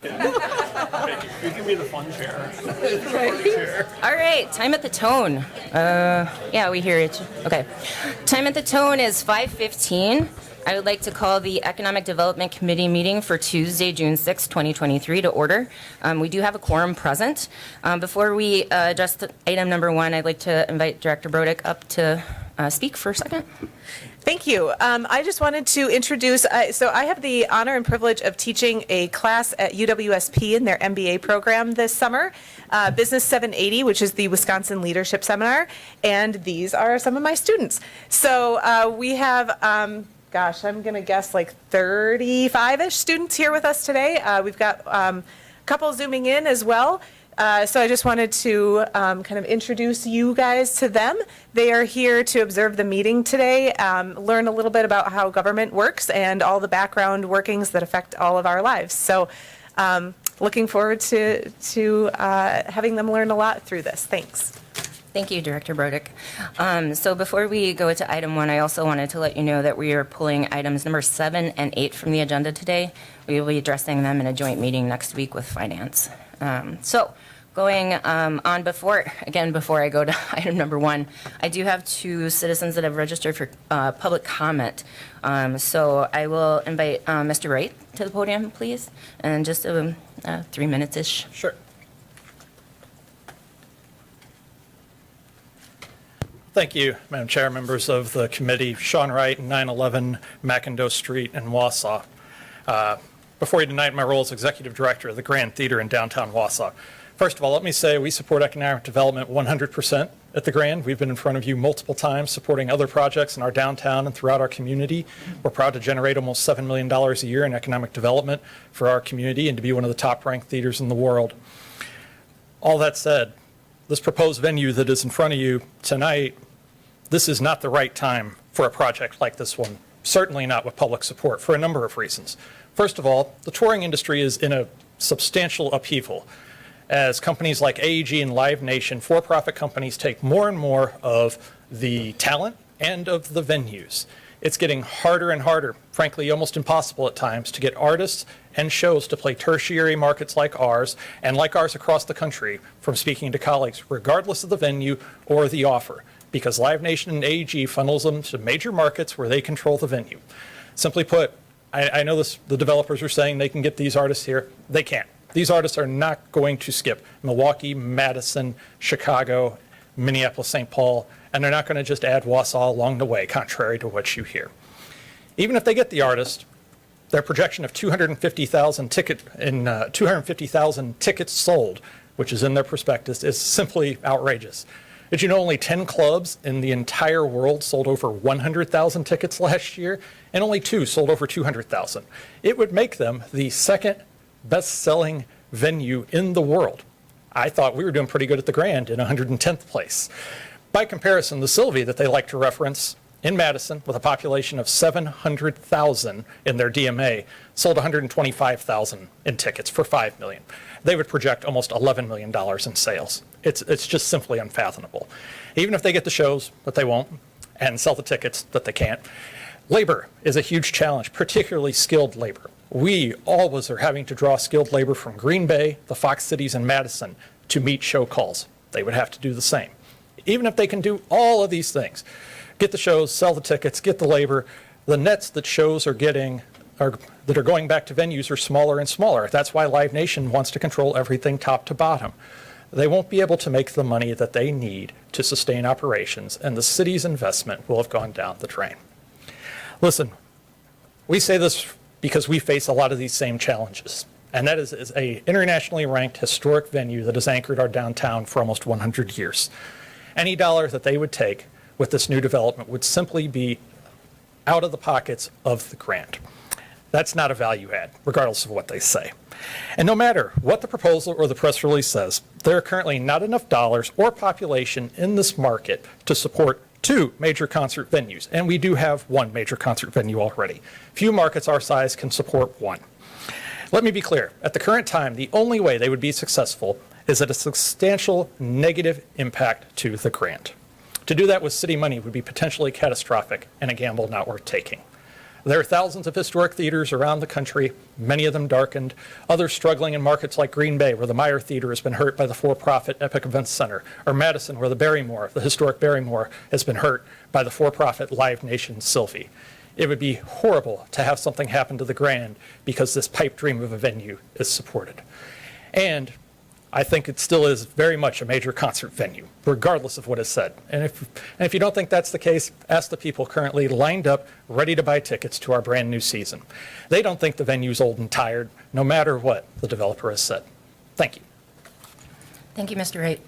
You can be the fun chair. All right, time at the tone. Yeah, we hear it. Okay. Time at the tone is 5:15. I would like to call the Economic Development Committee meeting for Tuesday, June 6, 2023 to order. We do have a quorum present. Before we address item number one, I'd like to invite Director Brodick up to speak for a second. Thank you. I just wanted to introduce, so I have the honor and privilege of teaching a class at UWSP in their MBA program this summer, Business 780, which is the Wisconsin Leadership Seminar, and these are some of my students. So we have, gosh, I'm going to guess like 35-ish students here with us today. We've got a couple zooming in as well. So I just wanted to kind of introduce you guys to them. They are here to observe the meeting today, learn a little bit about how government works and all the background workings that affect all of our lives. So looking forward to having them learn a lot through this. Thanks. Thank you, Director Brodick. So before we go to item one, I also wanted to let you know that we are pulling items number 7 and 8 from the agenda today. We will be addressing them in a joint meeting next week with Finance. So going on before I go to item number one, I do have 2 citizens that have registered for public comment. So I will invite Mr. Wright to the podium, please, and just 3 minutes-ish. Sure. Thank you, Madam Chair, members of the committee. Sean Wright, 911 McIndoe Street in Wausau. Before you tonight, my role as Executive Director of the Grand Theater in downtown Wausau. First of all, let me say we support economic development 100% at the Grand. We've been in front of you multiple times supporting other projects in our downtown and throughout our community. We're proud to generate almost $7 million a year in economic development for our community and to be one of the top-ranked theaters in the world. All that said, this proposed venue that is in front of you tonight, this is not the right time for a project like this one, certainly not with public support, for a number of reasons. First of all, the touring industry is in a substantial upheaval as companies like AEG and Live Nation, for-profit companies, take more and more of the talent and of the venues. It's getting harder and harder, frankly almost impossible at times, to get artists and shows to play tertiary markets like ours and like ours across the country from speaking to colleagues, regardless of the venue or the offer, because Live Nation and AEG funnels them to major markets where they control the venue. Simply put, I know the developers are saying they can get these artists here. They can't. These artists are not going to skip Milwaukee, Madison, Chicago, Minneapolis, St. Paul, and they're not going to just add Wausau along the way, contrary to what you hear. Even if they get the artist, their projection of 250,000 tickets sold, which is in their prospectus, is simply outrageous. Did you know only 10 clubs in the entire world sold over 100,000 tickets last year, and only 2 sold over 200,000? It would make them the second best-selling venue in the world. I thought we were doing pretty good at the Grand in 110th place. By comparison, the Sylvie that they like to reference in Madison, with a population of 700,000 in their DMA, sold 125,000 in tickets for $5 million. They would project almost $11 million in sales. It's just simply unfathomable. Even if they get the shows, but they won't, and sell the tickets that they can't. Labor is a huge challenge, particularly skilled labor. We always are having to draw skilled labor from Green Bay, the Fox Cities, and Madison to meet show calls. They would have to do the same. Even if they can do all of these things, get the shows, sell the tickets, get the labor, the nets that shows are getting that are going back to venues are smaller and smaller. That's why Live Nation wants to control everything top to bottom. They won't be able to make the money that they need to sustain operations, and the city's investment will have gone down the drain. Listen, we say this because we face a lot of these same challenges, and that is a internationally ranked historic venue that has anchored our downtown for almost 100 years. Any dollar that they would take with this new development would simply be out of the pockets of the Grand. That's not a value add, regardless of what they say. And no matter what the proposal or the press release says, there are currently not enough dollars or population in this market to support 2 major concert venues, and we do have 1 major concert venue already. Few markets our size can support 1. Let me be clear. At the current time, the only way they would be successful is at a substantial negative impact to the Grand. To do that with city money would be potentially catastrophic and a gamble not worth taking. There are thousands of historic theaters around the country, many of them darkened, others struggling in markets like Green Bay, where the Meyer Theater has been hurt by the for-profit Epic Events Center, or Madison, where the historic Barrymore, has been hurt by the for-profit Live Nation Sylvie. It would be horrible to have something happen to the Grand because this pipe dream of a venue is supported. And I think it still is very much a major concert venue, regardless of what is said. And if you don't think that's the case, ask the people currently lined up, ready to buy tickets to our brand new season. They don't think the venue's old and tired, no matter what the developer has said. Thank you. Thank you, Mr. Wright.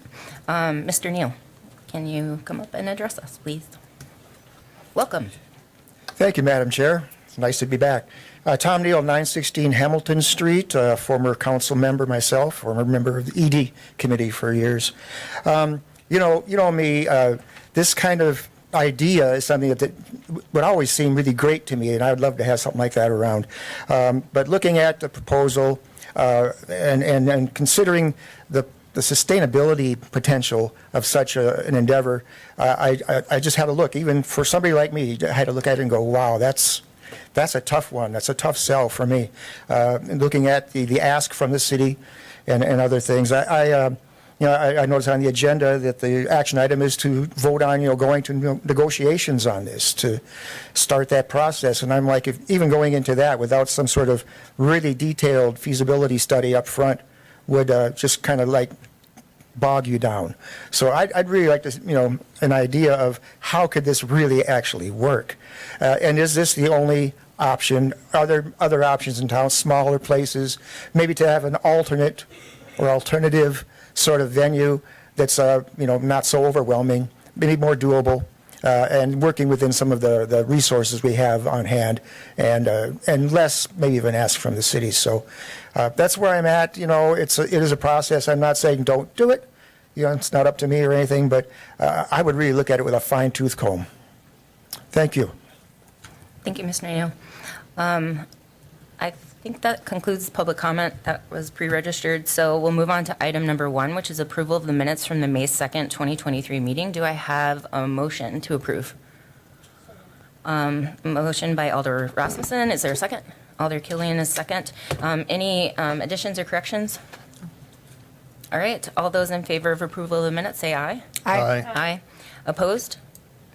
Mr. Neal, can you come up and address us, please? Welcome. Thank you, Madam Chair. It's nice to be back. Tom Neal, 916 Hamilton Street, former council member myself, former member of the ED committee for years. You know me, this kind of idea is something that would always seem really great to me, and I would love to have something like that around. But looking at the proposal and considering the sustainability potential of such an endeavor, I just had to look. Even for somebody like me, I had to look at it and go, wow, that's a tough one. That's a tough sell for me. Looking at the ask from the city and other things, I noticed on the agenda that the action item is to vote on, going to negotiations on this to start that process. And I'm like, even going into that without some sort of really detailed feasibility study up front would just kind of like bog you down. So I'd really like to, an idea of how could this really actually work? And is this the only option? Are there other options in town, smaller places, maybe to have an alternate or alternative sort of venue that's, not so overwhelming, maybe more doable, and working within some of the resources we have on hand, and less maybe even ask from the city. So that's where I'm at. It is a process. I'm not saying don't do it. It's not up to me or anything, but I would really look at it with a fine-tooth comb. Thank you. Thank you, Mr. Neal. I think that concludes public comment that was pre-registered, so we'll move on to item number 1, which is approval of the minutes from the May 2nd, 2023 meeting. Do I have a motion to approve? Motion by Alder Rasmussen. Is there a second? Alder Killian is second. Any additions or corrections? All right. All those in favor of approval of the minutes, say aye. Aye. Aye. Opposed?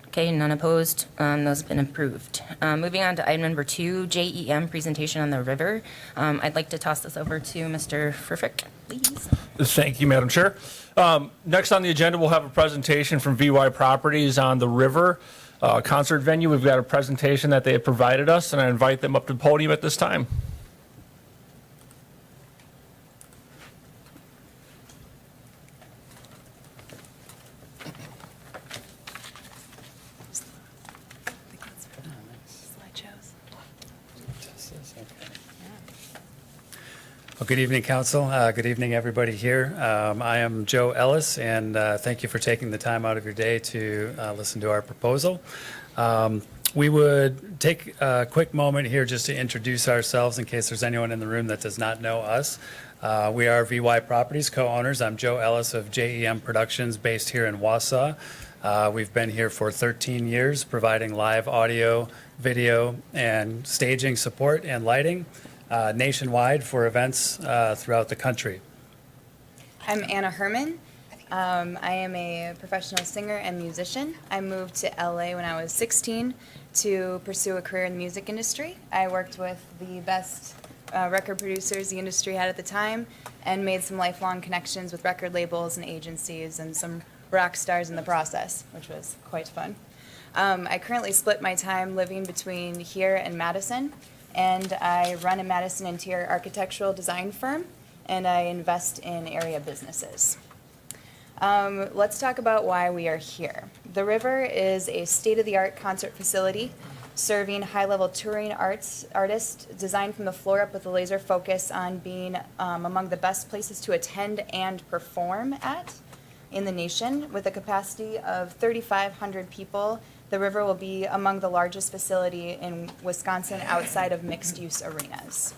Okay, none opposed. Those have been approved. Moving on to item number 2, JEM presentation on the river. I'd like to toss this over to Mr. Furfick, please. Thank you, Madam Chair. Next on the agenda, we'll have a presentation from VY Properties on the river concert venue. We've got a presentation that they have provided us, and I invite them up to the podium at this time. Well, good evening, Council. Good evening, everybody here. I am Joe Ellis, and thank you for taking the time out of your day to listen to our proposal. We would take a quick moment here just to introduce ourselves in case there's anyone in the room that does not know us. We are VY Properties co-owners. I'm Joe Ellis of JEM Productions based here in Wausau. We've been here for 13 years providing live audio, video, and staging support and lighting nationwide for events throughout the country. I'm Anna Herman. I am a professional singer and musician. I moved to LA when I was 16 to pursue a career in the music industry. I worked with the best record producers the industry had at the time and made some lifelong connections with record labels and agencies and some rock stars in the process, which was quite fun. I currently split my time living between here and Madison, and I run a Madison interior architectural design firm, and I invest in area businesses. Let's talk about why we are here. The River is a state-of-the-art concert facility serving high-level touring artists designed from the floor up with a laser focus on being among the best places to attend and perform at in the nation. With a capacity of 3,500 people, the River will be among the largest facility in Wisconsin outside of mixed-use arenas.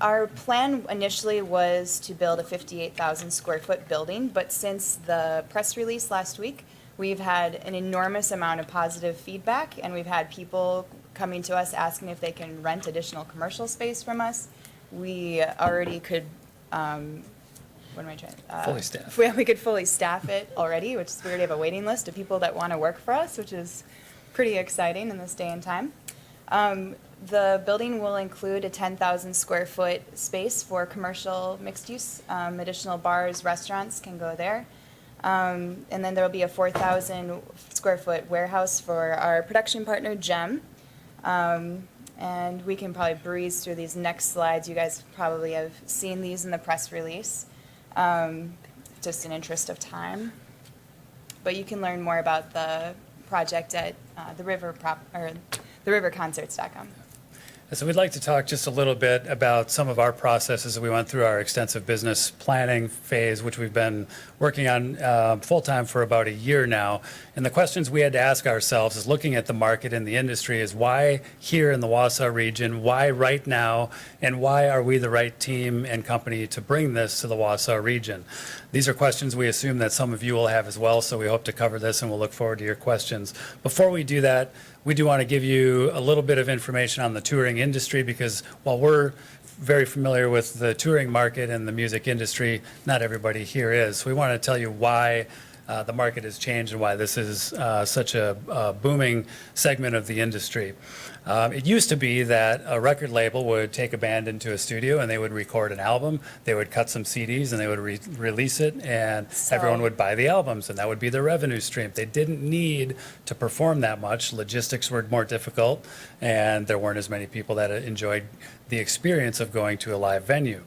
Our plan initially was to build a 58,000 square foot building, but since the press release last week, we've had an enormous amount of positive feedback, and we've had people coming to us asking if they can rent additional commercial space from us. We already could, what am I trying? Fully staffed. We could fully staff it already, which is we already have a waiting list of people that want to work for us, which is pretty exciting in this day and time. The building will include a 10,000 square foot space for commercial mixed use. Additional bars, restaurants can go there. And then there will be a 4,000 square foot warehouse for our production partner, GEM. And we can probably breeze through these next slides. You guys probably have seen these in the press release, just in interest of time. But you can learn more about the project at theriverconcerts.com. So we'd like to talk just a little bit about some of our processes that we went through our extensive business planning phase, which we've been working on full-time for about a year now. And the questions we had to ask ourselves is looking at the market and the industry is why here in the Wausau region, why right now, and why are we the right team and company to bring this to the Wausau region? These are questions we assume that some of you will have as well, so we hope to cover this and we'll look forward to your questions. Before we do that, we do want to give you a little bit of information on the touring industry because while we're very familiar with the touring market and the music industry, not everybody here is. So we want to tell you why the market has changed and why this is such a booming segment of the industry. It used to be that a record label would take a band into a studio and they would record an album, they would cut some CDs and they would release it and everyone would buy the albums and that would be their revenue stream. They didn't need to perform that much. Logistics were more difficult and there weren't as many people that enjoyed the experience of going to a live venue.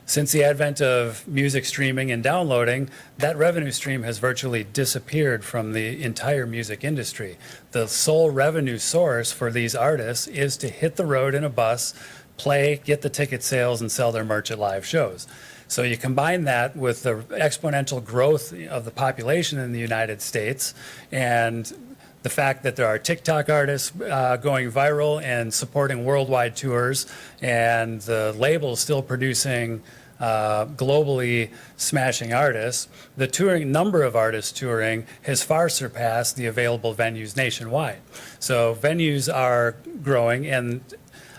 Since the advent of music streaming and downloading, that revenue stream has virtually disappeared from the entire music industry. The sole revenue source for these artists is to hit the road in a bus, play, get the ticket sales, and sell their merch at live shows. So you combine that with the exponential growth of the population in the United States and the fact that there are TikTok artists going viral and supporting worldwide tours, and the label still producing globally smashing artists, the touring number of artists touring has far surpassed the available venues nationwide. So venues are growing, and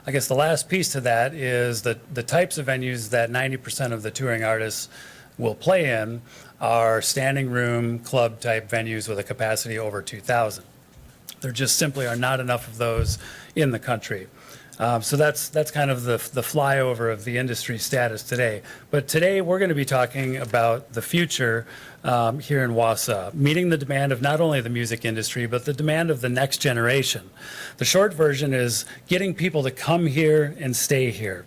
I guess the last piece to that is that the types of venues that 90% of the touring artists will play in are standing room, club type venues with a capacity over 2,000. There just simply are not enough of those in the country. So that's kind of the flyover of the industry status today. But today we're going to be talking about the future here in Wausau, meeting the demand of not only the music industry, but the demand of the next generation. The short version is getting people to come here and stay here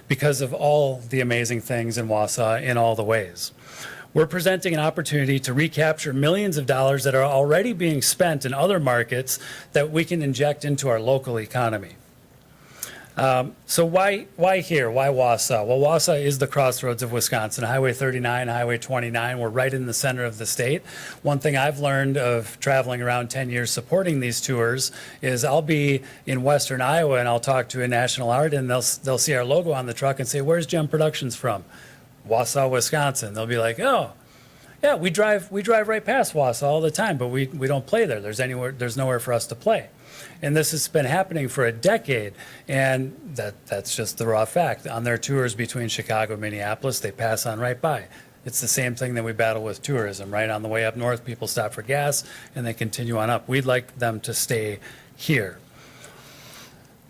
because of all the amazing things in Wausau in all the ways. We're presenting an opportunity to recapture millions of dollars that are already being spent in other markets that we can inject into our local economy. So why here? Why Wausau? Well, Wausau is the crossroads of Wisconsin. Highway 39, Highway 29, we're right in the center of the state. One thing I've learned of traveling around 10 years supporting these tours is I'll be in western Iowa and I'll talk to a national art and they'll see our logo on the truck and say, where's Gem Productions from? Wausau, Wisconsin. They'll be like, oh, yeah, we drive right past Wausau all the time, but we don't play there. There's nowhere for us to play. And this has been happening for a decade, and that's just the raw fact. On their tours between Chicago and Minneapolis, they pass on right by. It's the same thing that we battle with tourism, right? On the way up north, people stop for gas, and they continue on up. We'd like them to stay here.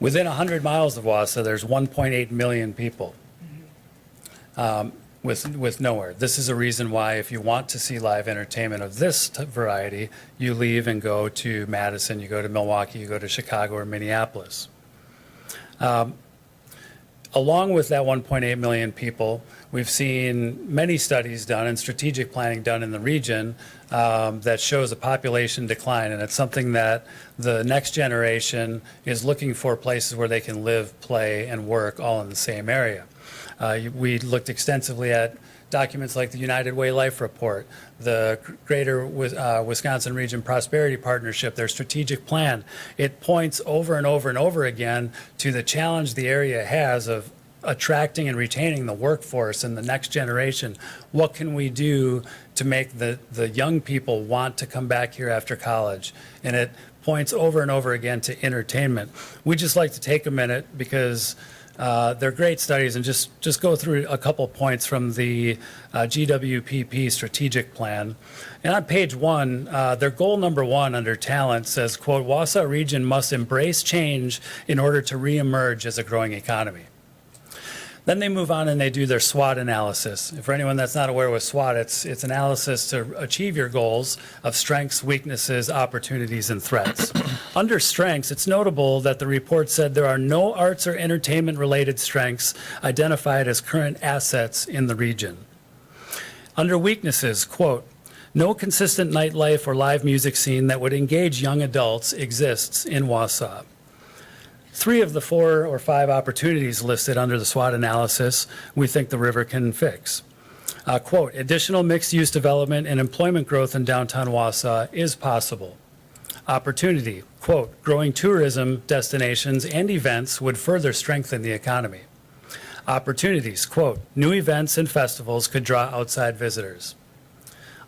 Within 100 miles of Wausau, there's 1.8 million people. With nowhere. This is a reason why if you want to see live entertainment of this variety, you leave and go to Madison, you go to Milwaukee, you go to Chicago or Minneapolis. Along with that 1.8 million people, we've seen many studies done and strategic planning done in the region that shows a population decline, and it's something that the next generation is looking for places where they can live, play, and work all in the same area. We looked extensively at documents like the United Way Life Report, the Greater Wisconsin Region Prosperity Partnership, their strategic plan. It points over and over and over again to the challenge the area has of attracting and retaining the workforce and the next generation, what can we do to make the young people want to come back here after college? And it points over and over again to entertainment. We just like to take a minute because they're great studies, and just go through a couple points from the GWPP strategic plan. And on page 1, their goal number 1 under talent says, quote, Wausau region must embrace change in order to reemerge as a growing economy. Then they move on and they do their SWOT analysis. For anyone that's not aware with SWOT, it's analysis to achieve your goals of strengths, weaknesses, opportunities, and threats. Under strengths, it's notable that the report said there are no arts or entertainment-related strengths identified as current assets in the region. Under weaknesses, quote, no consistent nightlife or live music scene that would engage young adults exists in Wausau. 3 of the 4 or 5 opportunities listed under the SWOT analysis we think the river can fix. Quote, additional mixed-use development and employment growth in downtown Wausau is possible. Opportunity, quote, growing tourism destinations and events would further strengthen the economy. Opportunities, quote, new events and festivals could draw outside visitors.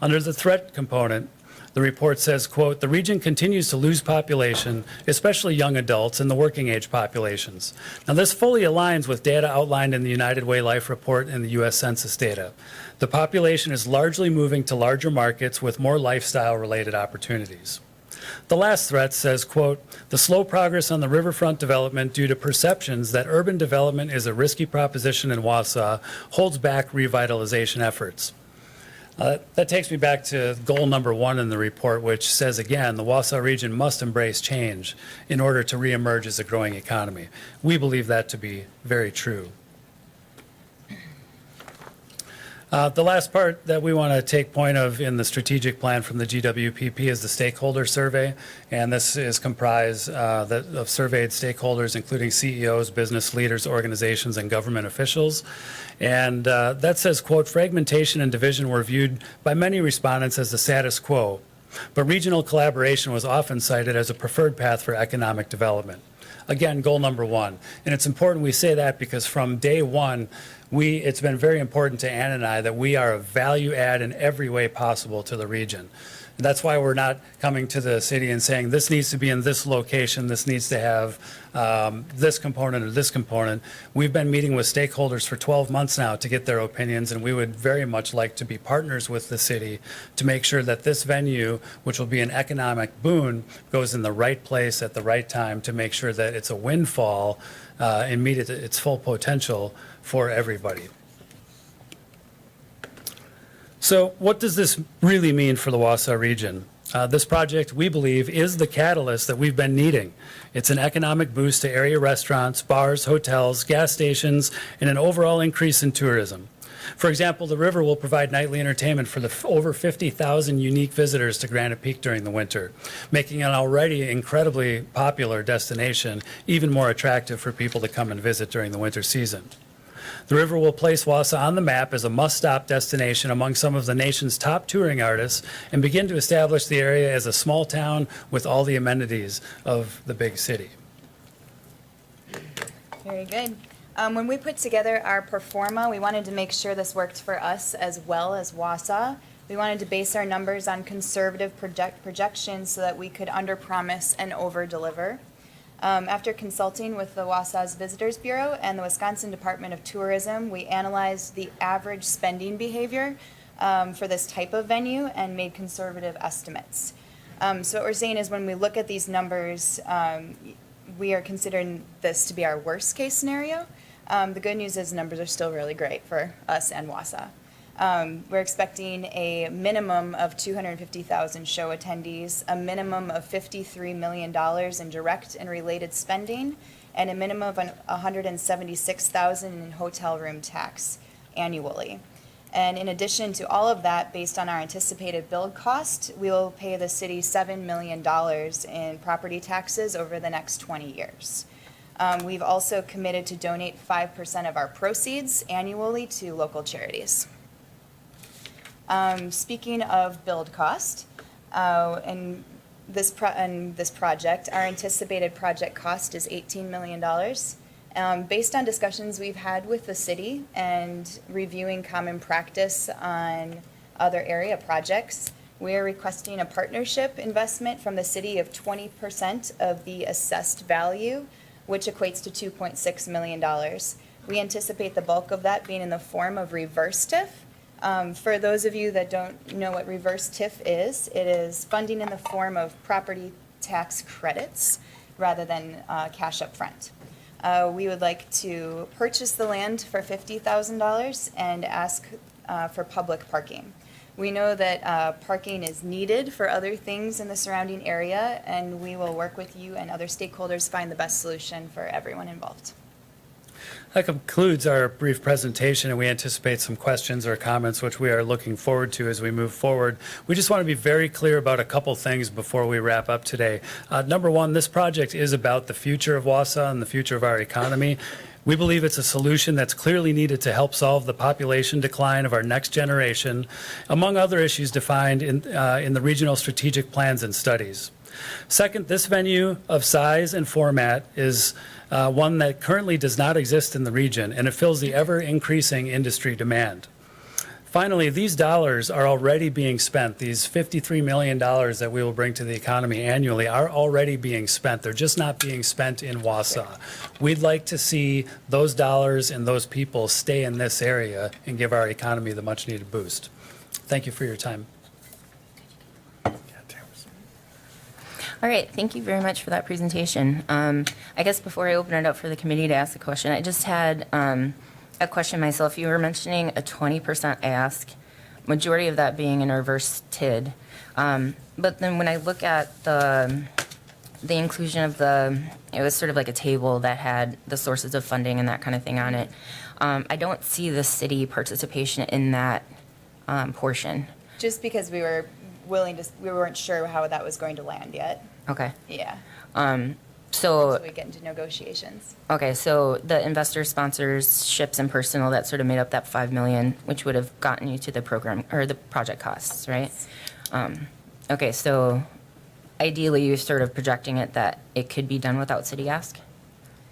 Under the threat component, the report says, quote, the region continues to lose population, especially young adults and the working age populations. Now, this fully aligns with data outlined in the United Way Life report and the U.S. Census data. The population is largely moving to larger markets with more lifestyle-related opportunities. The last threat says, quote, the slow progress on the riverfront development due to perceptions that urban development is a risky proposition in Wausau holds back revitalization efforts. That takes me back to goal number 1 in the report, which says, again, the Wausau region must embrace change in order to reemerge as a growing economy. We believe that to be very true. The last part that we want to take point of in the strategic plan from the GWPP is the stakeholder survey, and this is comprised of surveyed stakeholders, including CEOs, business leaders, organizations, and government officials. And that says, quote, fragmentation and division were viewed by many respondents as the status quo, but regional collaboration was often cited as a preferred path for economic development. Again, goal number 1. And it's important we say that because from day 1, it's been very important to Ann and I that we are a value add in every way possible to the region. And that's why we're not coming to the city and saying this needs to be in this location, this needs to have this component or this component. We've been meeting with stakeholders for 12 months now to get their opinions, and we would very much like to be partners with the city to make sure that this venue, which will be an economic boon, goes in the right place at the right time to make sure that it's a windfall and meet its full potential for everybody. So what does this really mean for the Wausau region? This project, we believe, is the catalyst that we've been needing. It's an economic boost to area restaurants, bars, hotels, gas stations, and an overall increase in tourism. For example, the river will provide nightly entertainment for the over 50,000 unique visitors to Granite Peak during the winter, making an already incredibly popular destination even more attractive for people to come and visit during the winter season. The river will place Wausau on the map as a must-stop destination among some of the nation's top touring artists and begin to establish the area as a small town with all the amenities of the big city. Very good. When we put together our performa, we wanted to make sure this worked for us as well as Wausau. We wanted to base our numbers on conservative projections so that we could underpromise and overdeliver. After consulting with the Wausau's Visitors Bureau and the Wisconsin Department of Tourism, we analyzed the average spending behavior for this type of venue and made conservative estimates. So what we're saying is when we look at these numbers, we are considering this to be our worst case scenario. The good news is the numbers are still really great for us and Wausau. We're expecting a minimum of 250,000 show attendees, a minimum of $53 million in direct and related spending, and a minimum of $176,000 in hotel room tax annually. And in addition to all of that, based on our anticipated build cost, we will pay the city $7 million in property taxes over the next 20 years. We've also committed to donate 5% of our proceeds annually to local charities. Speaking of build cost, and this project, our anticipated project cost is $18 million, Based on discussions we've had with the city and reviewing common practice on other area projects, we are requesting a partnership investment from the city of 20% of the assessed value, which equates to $2.6 million. We anticipate the bulk of that being in the form of reverse TIF. For those of you that don't know what reverse TIF is, it is funding in the form of property tax credits rather than cash up front. We would like to purchase the land for $50,000 and ask for public parking. We know that parking is needed for other things in the surrounding area, and we will work with you and other stakeholders to find the best solution for everyone involved. That concludes our brief presentation, and we anticipate some questions or comments, which we are looking forward to as we move forward. We just want to be very clear about a couple things before we wrap up today. Number one, this project is about the future of Wausau and the future of our economy. We believe it's a solution that's clearly needed to help solve the population decline of our next generation, among other issues defined in the regional strategic plans and studies. Second, this venue of size and format is one that currently does not exist in the region, and it fills the ever-increasing industry demand. Finally, these dollars are already being spent. These $53 million that we will bring to the economy annually are already being spent. They're just not being spent in Wausau. We'd like to see those dollars and those people stay in this area and give our economy the much-needed boost. Thank you for your time. All right, thank you very much for that presentation. I guess before I open it up for the committee to ask a question, I just had a question myself. You were mentioning a 20% ask, majority of that being in reverse TID. But then when I look at the inclusion of it was sort of like a table that had the sources of funding and that kind of thing on it. I don't see the city participation in that portion. Just because we weren't sure how that was going to land yet. Okay. Yeah. So we get into negotiations. okay, so the investor sponsorships and personal that sort of made up that $5 million, which would have gotten you to the program or the project costs, right? Okay, so ideally, you're sort of projecting it that it could be done without city ask,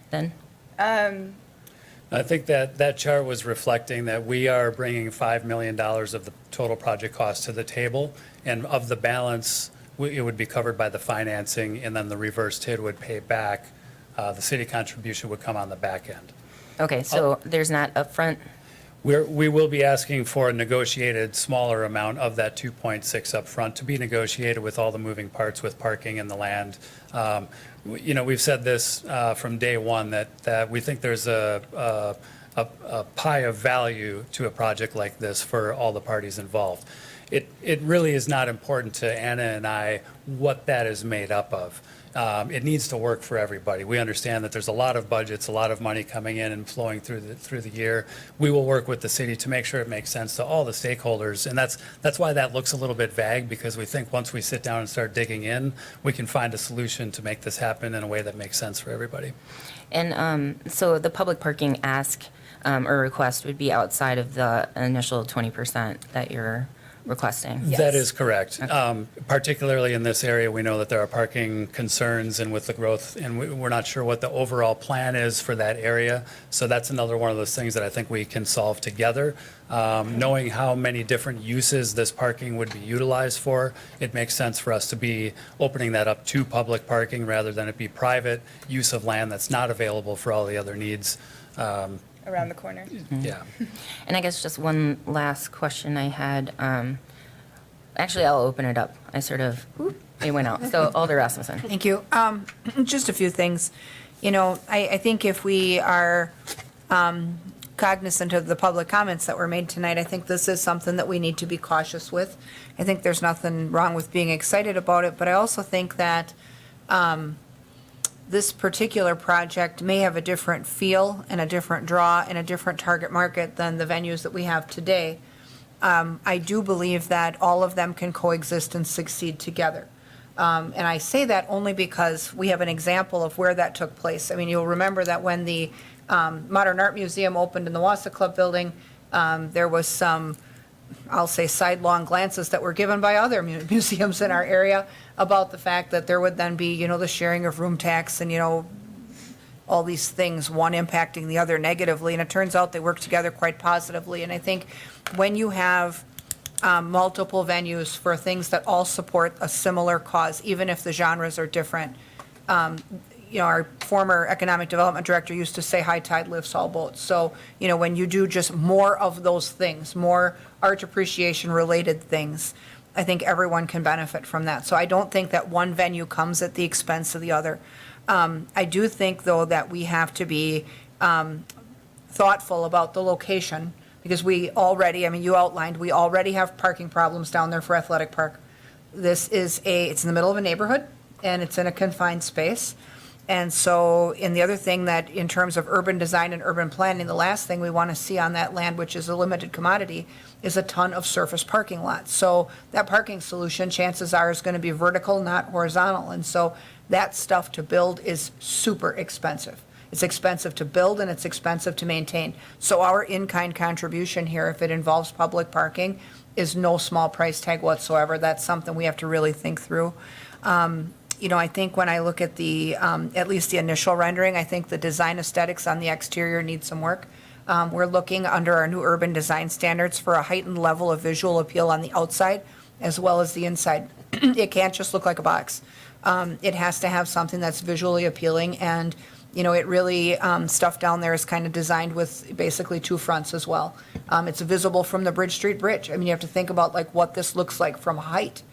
then? I think that chart was reflecting that we are bringing $5 million of the total project cost to the table, and of the balance, it would be covered by the financing, and then the reverse TID would pay back. The city contribution would come on the back end. Okay, so there's not upfront? We will be asking for a negotiated smaller amount of that 2.6 up front to be negotiated with all the moving parts with parking and the land. We've said this from day one that we think there's a pie of value to a project like this for all the parties involved. It really is not important to Anna and I what that is made up of. It needs to work for everybody. We understand that there's a lot of budgets, a lot of money coming in and flowing through the year. We will work with the city to make sure it makes sense to all the stakeholders, and that's why that looks a little bit vague, because we think once we sit down and start digging in, we can find a solution to make this happen in a way that makes sense for everybody. And so the public parking ask or request would be outside of the initial 20% that you're requesting? Yes. That is correct. Particularly in this area, we know that there are parking concerns, and with the growth, and we're not sure what the overall plan is for that area. So that's another one of those things that I think we can solve together. Knowing how many different uses this parking would be utilized for, it makes sense for us to be opening that up to public parking rather than it be private use of land that's not available for all the other needs. Around the corner. Yeah. And I guess just one last question I had. Actually, I'll open it up. I sort of, it went out. So Alder Rasmussen. Thank you. Just a few things. I think if we are cognizant of the public comments that were made tonight, I think this is something that we need to be cautious with. I think there's nothing wrong with being excited about it, but I also think that this particular project may have a different feel and a different draw and a different target market than the venues that we have today. I do believe that all of them can coexist and succeed together. And I say that only because we have an example of where that took place. I mean, you'll remember that when the Modern Art Museum opened in the Wausau Club building, there was some, I'll say, sidelong glances that were given by other museums in our area about the fact that there would then be, the sharing of room tax and, all these things, one impacting the other negatively, and it turns out they work together quite positively. And I think when you have multiple venues for things that all support a similar cause, even if the genres are different, our former economic development director used to say high tide lifts all boats. So, when you do just more of those things, more art appreciation related things, I think everyone can benefit from that. So I don't think that one venue comes at the expense of the other. I do think, though, that we have to be thoughtful about the location, because we already, you outlined, we already have parking problems down there for Athletic Park. It's in the middle of a neighborhood, and it's in a confined space. And so, and the other thing that in terms of urban design and urban planning, the last thing we want to see on that land, which is a limited commodity, is a ton of surface parking lots. So that parking solution, chances are, is going to be vertical, not horizontal. And so that stuff to build is super expensive. It's expensive to build and it's expensive to maintain. So our in-kind contribution here, if it involves public parking, is no small price tag whatsoever. That's something we have to really think through. I think when I look at at least the initial rendering, I think the design aesthetics on the exterior need some work. We're looking under our new urban design standards for a heightened level of visual appeal on the outside as well as the inside. It can't just look like a box. It has to have something that's visually appealing, and it really, stuff down there is kind of designed with basically two fronts as well. It's visible from the Bridge Street Bridge. You have to think about like what this looks like from height.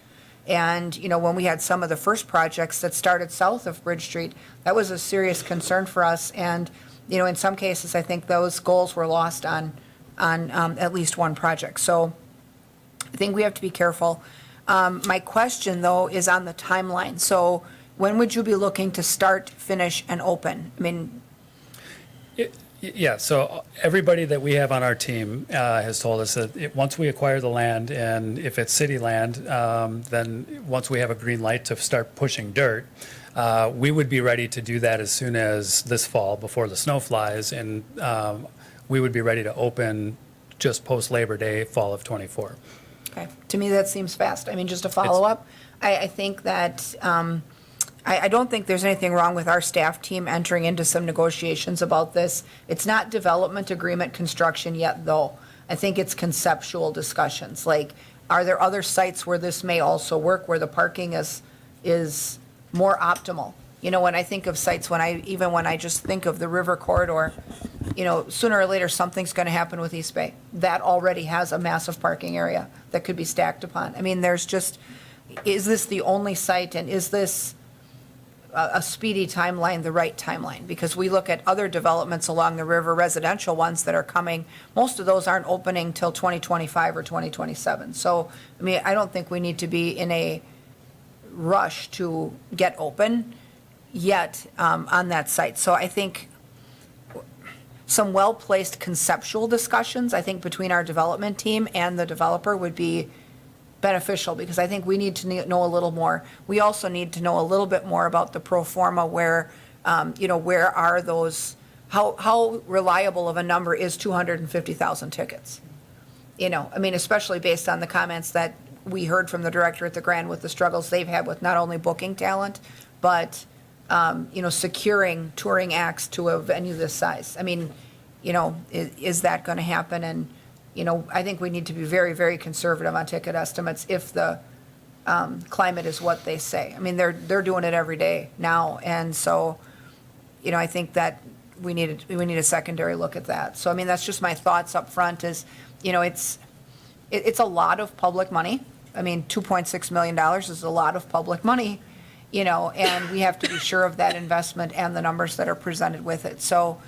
And, when we had some of the first projects that started south of Bridge Street, that was a serious concern for us. And, in some cases, I think those goals were lost on at least one project. So I think we have to be careful. My question, though, is on the timeline. So when would you be looking to start, finish, and open? Yeah, so everybody that we have on our team has told us that once we acquire the land, and if it's city land, then once we have a green light to start pushing dirt, we would be ready to do that as soon as this fall, before the snow flies, and we would be ready to open just post-Labor Day, fall of '24. Okay, to me, that seems fast. Just a follow-up, I think that, I don't think there's anything wrong with our staff team entering into some negotiations about this. It's not development agreement construction yet, though. I think it's conceptual discussions. Like, are there other sites where this may also work, where the parking is more optimal? When I think of sites, when I just think of the river corridor, sooner or later, something's going to happen with East Bay. That already has a massive parking area that could be stacked upon. Is this the only site, and is this a speedy timeline, the right timeline? Because we look at other developments along the river, residential ones that are coming, most of those aren't opening till 2025 or 2027. So, I don't think we need to be in a rush to get open yet on that site. So I think some well-placed conceptual discussions, I think, between our development team and the developer would be beneficial, because I think we need to know a little more. We also need to know a little bit more about the pro forma, where, where are those, how reliable of a number is 250,000 tickets? Especially based on the comments that we heard from the director at the Grand with the struggles they've had with not only booking talent, but, securing touring acts to a venue this size. Is that going to happen? And, I think we need to be very, very conservative on ticket estimates if the climate is what they say. They're doing it every day now, and so, I think that we need a secondary look at that. So, that's just my thoughts up front. Is, it's a lot of public money. $2.6 million is a lot of public money, and we have to be sure of that investment and the numbers that are presented with it. So,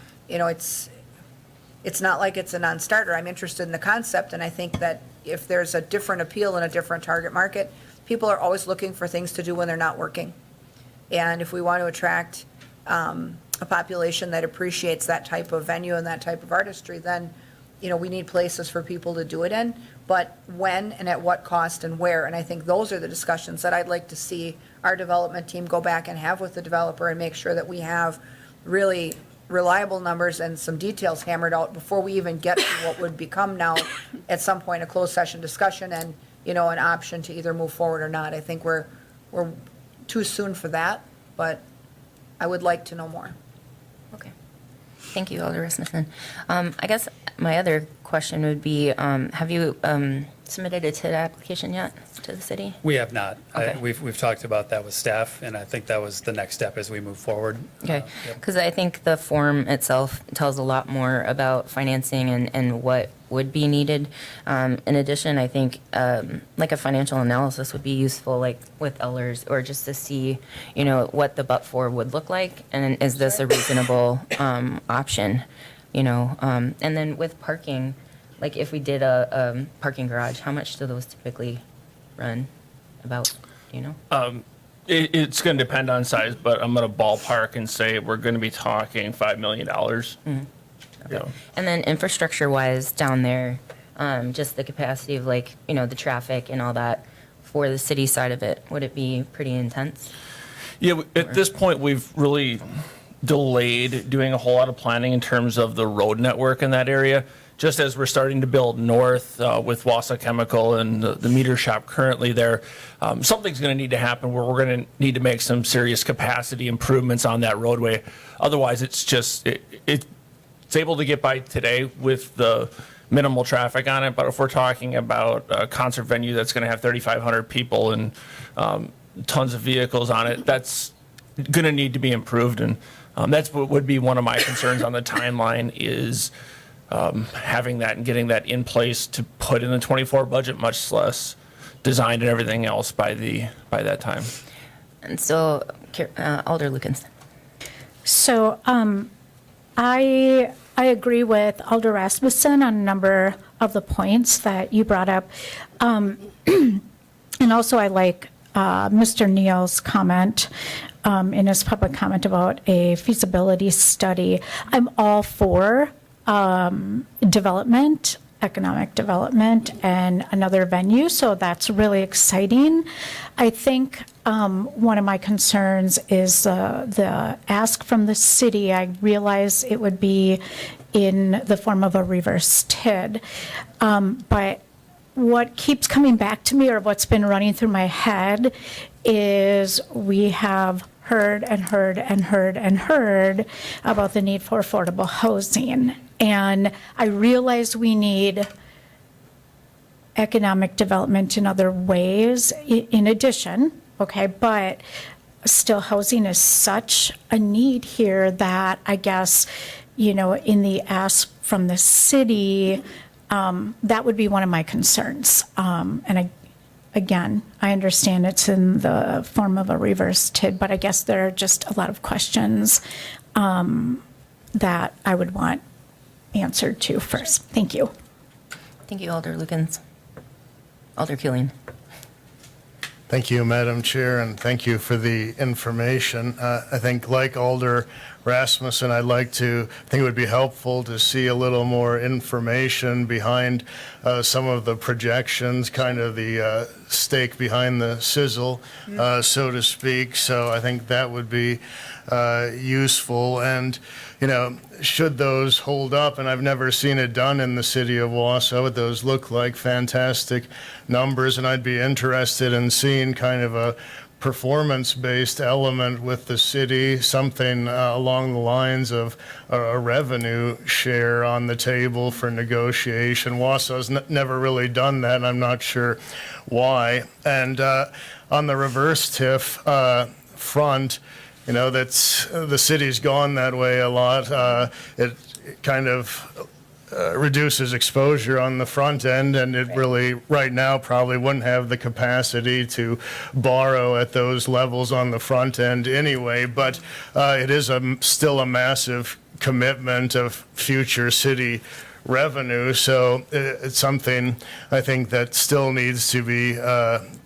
it's not like it's a non-starter. I'm interested in the concept, and I think that if there's a different appeal in a different target market, people are always looking for things to do when they're not working. And if we want to attract a population that appreciates that type of venue and that type of artistry, then, we need places for people to do it in. But when and at what cost and where? And I think those are the discussions that I'd like to see our development team go back and have with the developer, and make sure that we have really reliable numbers and some details hammered out before we even get to what would become now at some point a closed session discussion and, an option to either move forward or not. I think we're too soon for that, but I would like to know more. Thank you, Alder Rasmussen. I guess my other question would be, have you submitted a TID application yet to the city? We have not. Okay. We've talked about that with staff, and I think that was the next step as we move forward. Okay, Yep. because I think the form itself tells a lot more about financing and what would be needed. In addition, I think like a financial analysis would be useful, like with Ellers, or just to see, what the but-for would look like, and is this a reasonable option, And then with parking, like if we did a parking garage, how much do those typically run about, do you know? It's going to depend on size, but I'm going to ballpark and say we're going to be talking $5 million. Yeah. And then infrastructure-wise down there, just the capacity of the traffic and all that for the city side of it, would it be pretty intense? Yeah, at this point, we've really delayed doing a whole lot of planning in terms of the road network in that area. Just as we're starting to build north with Wausau Chemical and the meter shop currently there, something's going to need to happen where we're going to need to make some serious capacity improvements on that roadway. Otherwise, it's able to get by today with the minimal traffic on it. But if we're talking about a concert venue that's going to have 3,500 people and tons of vehicles on it, that's going to need to be improved. And that's what would be one of my concerns on the timeline is having that and getting that in place to put in the 24 budget, much less designed and everything else by that time. And so, Alder Lukens. So I agree with Alder Rasmussen on a number of the points that you brought up. And also I like Mr. Neal's comment in his public comment about a feasibility study. I'm all for development, economic development, and another venue, so that's really exciting. I think one of my concerns is the ask from the city. I realize it would be in the form of a reverse TID, but what keeps coming back to me, or what's been running through my head, is we have heard and heard and heard and heard about the need for affordable housing. And I realize we need economic development in other ways in addition, okay? But still, housing is such a need here that I guess, in the ask from the city, that would be one of my concerns. And I understand it's in the form of a reverse TID, but I guess there are just a lot of questions that I would want answered to first. Thank you. Thank you, Alder Lukens. Alder Keeling. Thank you, Madam Chair, and thank you for the information. I think, like Alder Rasmussen, I think it would be helpful to see a little more information behind some of the projections, kind of the stake behind the sizzle, so to speak. So I think that would be useful. And, should those hold up, and I've never seen it done in the city of Wausau, but those look like fantastic numbers, and I'd be interested in seeing kind of a performance-based element with the city, something along the lines of a revenue share on the table for negotiation. Wausau's never really done that, and I'm not sure why. And on the reverse TIF front, that's the city's gone that way a lot. It kind of reduces exposure on the front end, and it really, right now, probably wouldn't have the capacity to borrow at those levels on the front end anyway. But it is still a massive commitment of future city revenue. So it's something I think that still needs to be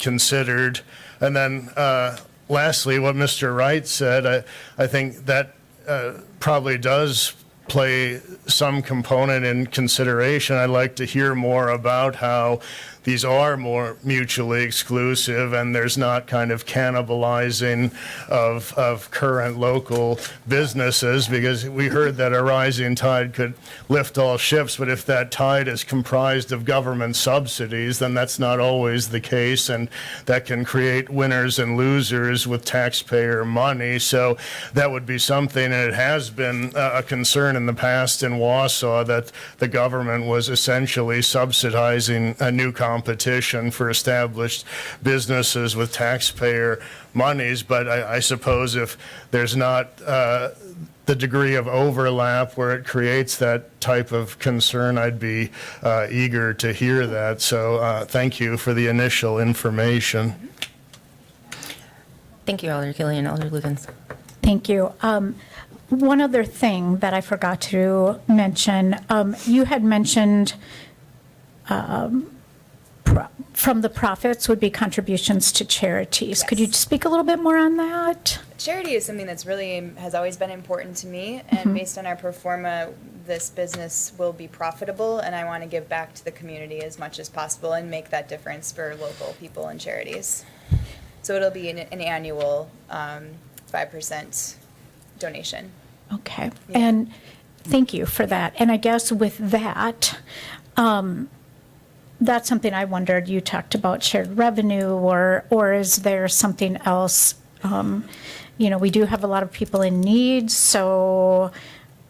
considered. And then lastly, what Mr. Wright said, I think that probably does play some component in consideration. I'd like to hear more about how these are more mutually exclusive and there's not kind of cannibalizing of current local businesses, because we heard that a rising tide could lift all ships, but if that tide is comprised of government subsidies, then that's not always the case, and that can create winners and losers with taxpayer money. So that would be something, and it has been a concern in the past in Wausau, that the government was essentially subsidizing a new competition for established businesses with taxpayer monies. But I suppose if there's not the degree of overlap where it creates that type of concern, I'd be eager to hear that. So thank you for the initial information. Thank you, Alder Killian, Alder Lukens. Thank you. One other thing that I forgot to mention, you had mentioned from the profits would be contributions to charities. Could you Yes. speak a little bit more on that? Charity is something that's really has always been important to me, and based on our pro forma, this business will be profitable, and I want to give back to the community as much as possible and make that difference for local people and charities. So it'll be an annual 5% donation. Okay, Yeah. and thank you for that. And I guess with that, that's something I wondered, you talked about shared revenue, or is there something else? We do have a lot of people in need, so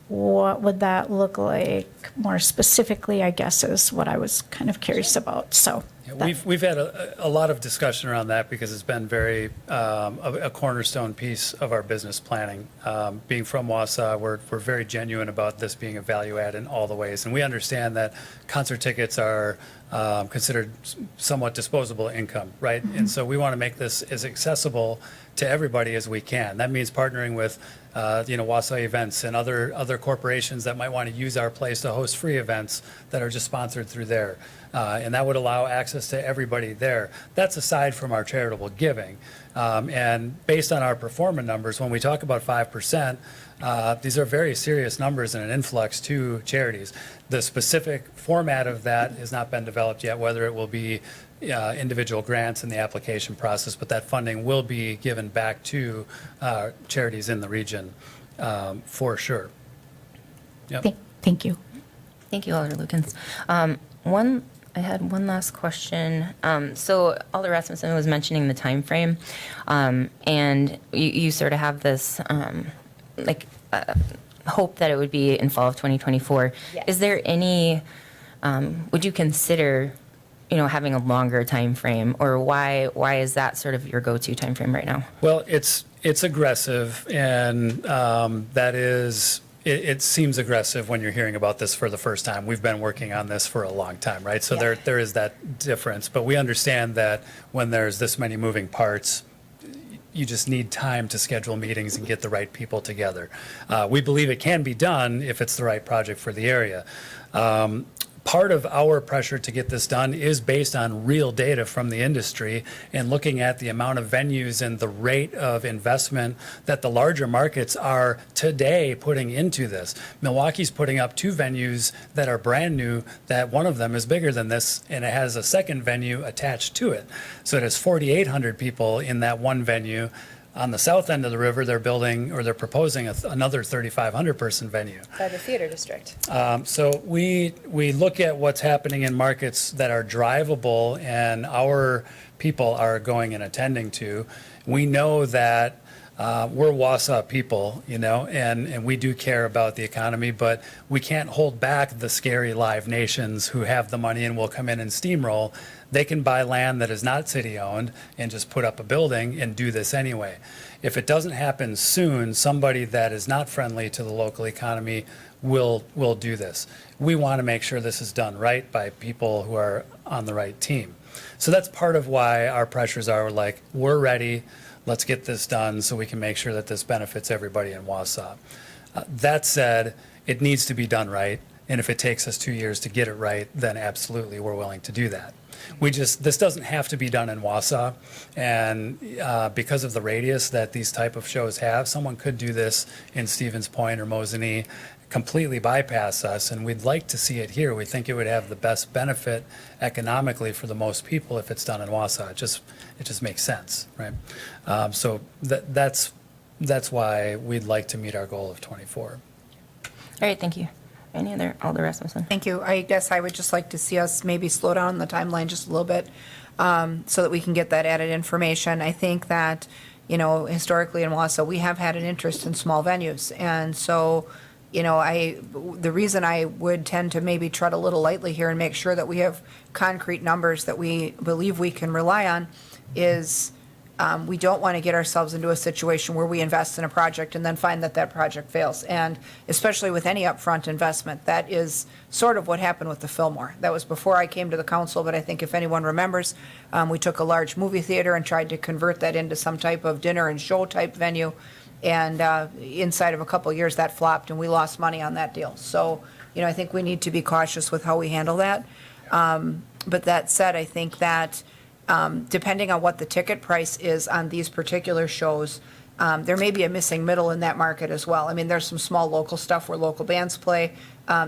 what would that look like more specifically, I guess, is what I was kind of curious about, so. Yeah, we've had a lot of discussion around that because it's been very a cornerstone piece of our business planning. Being from Wausau, we're very genuine about this being a value add in all the ways, and we understand that concert tickets are considered somewhat disposable income, right? And so we want to make this as accessible to everybody as we can. That means partnering with Wausau Events and other corporations that might want to use our place to host free events that are just sponsored through there. And that would allow access to everybody there. That's aside from our charitable giving. And based on our performance numbers, when we talk about 5%, these are very serious numbers and an influx to charities. The specific format of that has not been developed yet, whether it will be individual grants in the application process, but that funding will be given back to charities in the region for sure. Yep. Thank you. Thank you, Alder Lukens. I had one last question. So Alder Rasmussen was mentioning the time frame, and you sort of have this hope that it would be in fall of 2024. Yes. Is there any? Would you consider, having a longer time frame, or why is that sort of your go-to time frame right now? Well, it's aggressive, and that is. It seems aggressive when you're hearing about this for the first time. We've been working on this for a long time, right? So Yeah. there is that difference. But we understand that when there's this many moving parts, you just need time to schedule meetings and get the right people together. We believe it can be done if it's the right project for the area. Part of our pressure to get this done is based on real data from the industry and looking at the amount of venues and the rate of investment that the larger markets are today putting into this. Milwaukee's putting up 2 venues that are brand new, that one of them is bigger than this, and it has a second venue attached to it. So it has 4,800 people in that one venue. On the south end of the river, they're building, or they're proposing another 3,500 person venue. By the theater district. So we look at what's happening in markets that are drivable and our people are going and attending to. We know that we're Wausau people, and we do care about the economy, but we can't hold back the scary live nations who have the money and will come in and steamroll. They can buy land that is not city-owned and just put up a building and do this anyway. If it doesn't happen soon, somebody that is not friendly to the local economy will do this. We want to make sure this is done right by people who are on the right team. So that's part of why our pressures are like, we're ready, let's get this done so we can make sure that this benefits everybody in Wausau. That said, it needs to be done right, and if it takes us 2 years to get it right, then absolutely we're willing to do that. This doesn't have to be done in Wausau, and because of the radius that these type of shows have, someone could do this in Stevens Point or Mosinee, completely bypass us, and we'd like to see it here. We think it would have the best benefit economically for the most people if it's done in Wausau. It just makes sense, right? So that's why we'd like to meet our goal of 24. All right, thank you. Any other, Alder Rasmussen? Thank you. I guess I would just like to see us maybe slow down the timeline just a little bit so that we can get that added information. I think that, historically in Wausau, we have had an interest in small venues. And so, the reason I would tend to maybe tread a little lightly here and make sure that we have concrete numbers that we believe we can rely on is we don't want to get ourselves into a situation where we invest in a project and then find that that project fails. And especially with any upfront investment, that is sort of what happened with the Fillmore. That was before I came to the council, but I think if anyone remembers, we took a large movie theater and tried to convert that into some type of dinner and show type venue. And inside of a couple of years, that flopped and we lost money on that deal. So, I think we need to be cautious with how we handle that. But that said, I think that depending on what the ticket price is on these particular shows, there may be a missing middle in that market as well. I mean, there's some small local stuff where local bands play.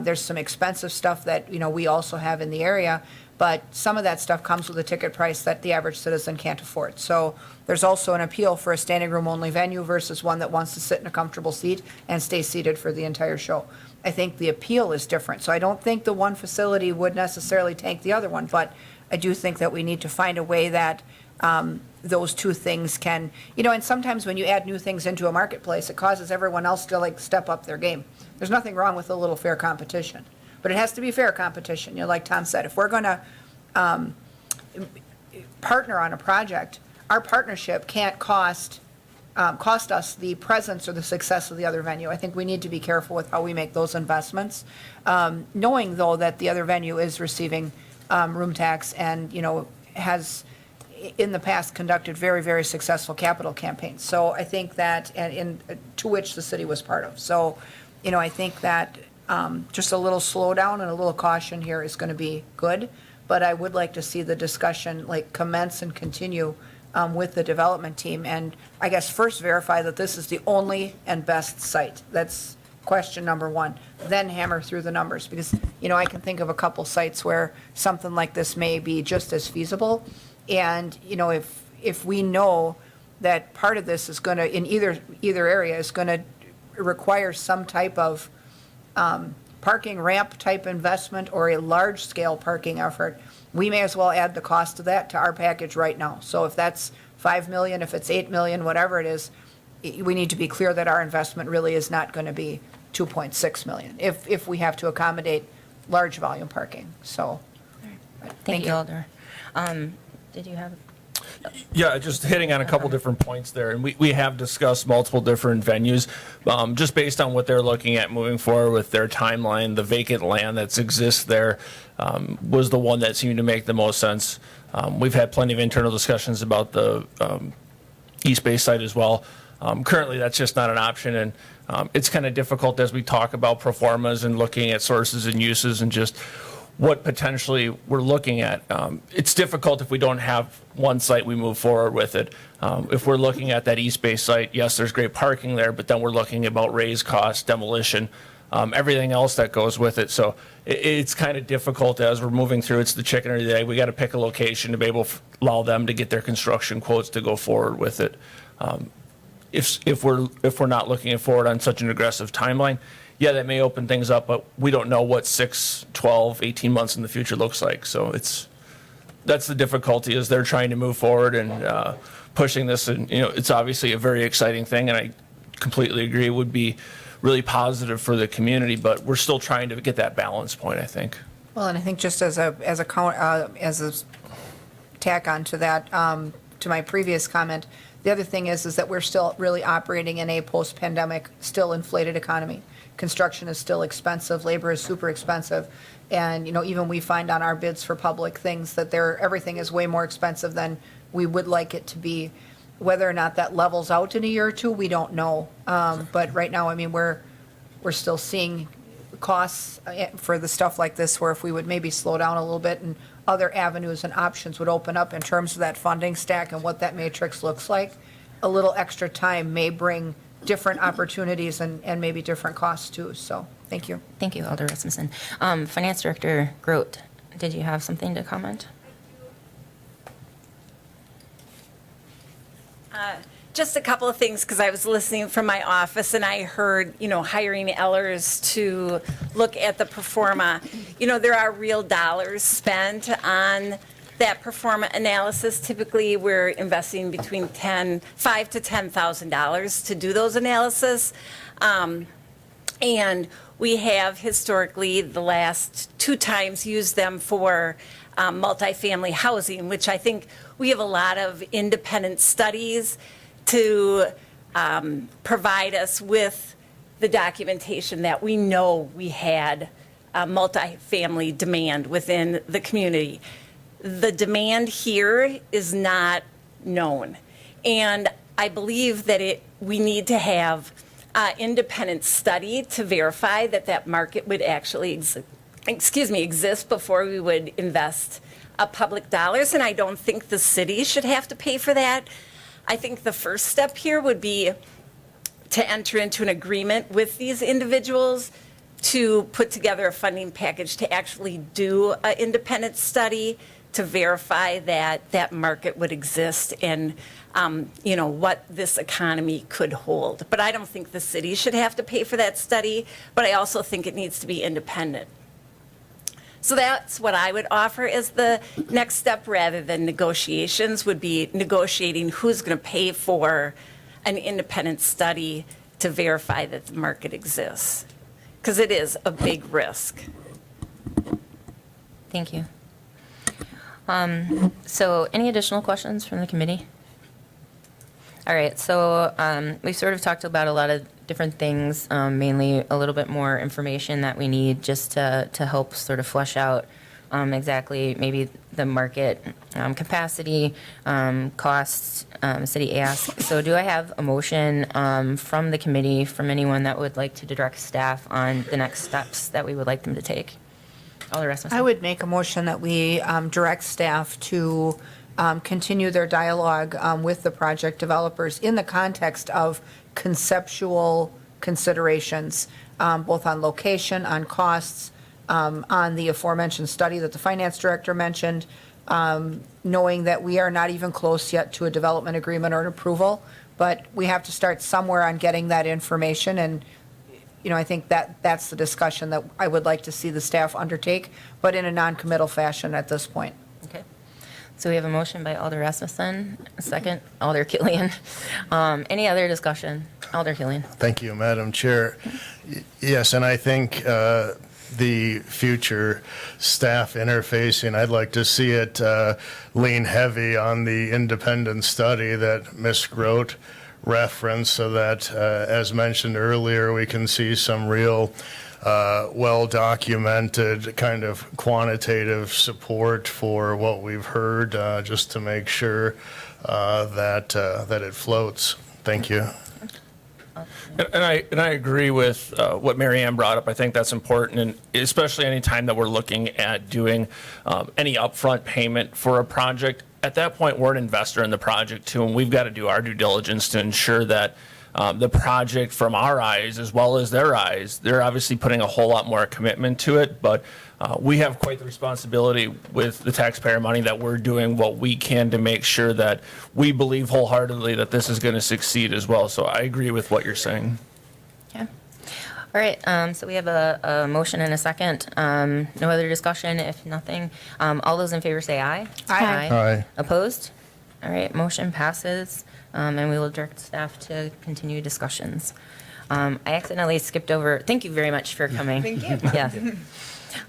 There's some expensive stuff that, we also have in the area. But some of that stuff comes with a ticket price that the average citizen can't afford. So there's also an appeal for a standing room only venue versus one that wants to sit in a comfortable seat and stay seated for the entire show. I think the appeal is different. So I don't think the one facility would necessarily tank the other one, but I do think that we need to find a way that those two things can, and sometimes when you add new things into a marketplace, it causes everyone else to step up their game. There's nothing wrong with a little fair competition, but it has to be fair competition. Like Tom said, if we're going to partner on a project, our partnership can't cost us the presence or the success of the other venue. I think we need to be careful with how we make those investments, knowing though that the other venue is receiving room tax and, has in the past conducted very, very successful capital campaigns. So I think that, to which the city was part of. So, I think that just a little slowdown and a little caution here is going to be good. But I would like to see the discussion commence and continue with the development team. And I guess first verify that this is the only and best site. That's question number one. Then hammer through the numbers because, I can think of a couple sites where something like this may be just as feasible. And, if we know that part of this is going to, in either area, is going to require some type of parking ramp type investment or a large scale parking effort, we may as well add the cost of that to our package right now. So if that's 5 million, if it's 8 million, whatever it is, we need to be clear that our investment really is not going to be 2.6 million if we have to accommodate large volume parking. So, Thank you, Alder. Did you have? Yeah, just hitting on a couple different points there. And we have discussed multiple different venues, just based on what they're looking at moving forward with their timeline. The vacant land that exists there was the one that seemed to make the most sense. We've had plenty of internal discussions about the East Bay site as well. Currently, that's just not an option. And it's kind of difficult as we talk about pro formas and looking at sources and uses and just what potentially we're looking at. It's difficult if we don't have one site, we move forward with it. If we're looking at that East Bay site, yes, there's great parking there, but then we're looking about raised costs, demolition, everything else that goes with it. So it's kind of difficult as we're moving through. It's the chicken or the egg. We got to pick a location to be able to allow them to get their construction quotes to go forward with it. If we're not looking forward on such an aggressive timeline, yeah, that may open things up, but we don't know what 6, 12, 18 months in the future looks like. So that's the difficulty is they're trying to move forward and pushing this. And, it's obviously a very exciting thing. And I completely agree it would be really positive for the community, but we're still trying to get that balance point, I think. Well, and I think just as a tack on to that, to my previous comment, the other thing is that we're still really operating in a post-pandemic, still inflated economy. Construction is still expensive, labor is super expensive, and even we find on our bids for public things that everything is way more expensive than we would like it to be. Whether or not that levels out in a year or two, we don't know. But right now, we're still seeing costs for the stuff like this, where if we would maybe slow down a little bit and other avenues and options would open up in terms of that funding stack and what that matrix looks like, a little extra time may bring different opportunities and maybe different costs too. So, thank you. Thank you, Alder Rasmussen. Finance Director Grote, did you have something to comment? Just a couple of things, because I was listening from my office and I heard, hiring Ellers to look at the performa. There are real dollars spent on that performa analysis. Typically, we're investing between $5,000 to $10,000 to do those analysis. And we have historically, the last 2 times, used them for multifamily housing, which I think we have a lot of independent studies to provide us with the documentation that we know we had multifamily demand within the community. The demand here is not known. And I believe that we need to have independent study to verify that that market would actually exist before we would invest public dollars. And I don't think the city should have to pay for that. I think the first step here would be to enter into an agreement with these individuals to put together a funding package to actually do an independent study to verify that that market would exist and what this economy could hold. But I don't think the city should have to pay for that study, but I also think it needs to be independent. So that's what I would offer as the next step, rather than negotiations, would be negotiating who's going to pay for an independent study to verify that the market exists, because it is a big risk. Thank you. So any additional questions from the committee? All right, so we sort of talked about a lot of different things, mainly a little bit more information that we need just to help sort of flesh out exactly maybe the market capacity, costs, city ask. So do I have a motion from the committee, from anyone that would like to direct staff on the next steps that we would like them to take? Alder Rasmussen. I would make a motion that we direct staff to continue their dialogue with the project developers in the context of conceptual considerations, both on location, on costs, on the aforementioned study that the finance director mentioned, knowing that we are not even close yet to a development agreement or an approval, but we have to start somewhere on getting that information. And I think that's the discussion that I would like to see the staff undertake, but in a non-committal fashion at this point. Okay. So we have a motion by Alder Rasmussen, a second, Alder Killian. Any other discussion? Alder Killian. Thank you, Madam Chair. Yes, and I think the future staff interfacing, I'd like to see it lean heavy on the independent study that Ms. Grote referenced, so that, as mentioned earlier, we can see some real well-documented kind of quantitative support for what we've heard, just to make sure that it floats. Thank you. And I agree with what Mary Ann brought up. I think that's important, and especially any time that we're looking at doing any upfront payment for a project. At that point, we're an investor in the project too, and we've got to do our due diligence to ensure that the project, from our eyes as well as their eyes, they're obviously putting a whole lot more commitment to it, but we have quite the responsibility with the taxpayer money that we're doing what we can to make sure that we believe wholeheartedly that this is going to succeed as well. So I agree with what you're saying. Yeah. All right, so we have a motion and a second. No other discussion, if nothing. All those in favor say aye. Aye. Aye. Opposed? All right, motion passes, and we will direct staff to continue discussions. I accidentally skipped over, thank you very much for coming. Thank you. Yeah.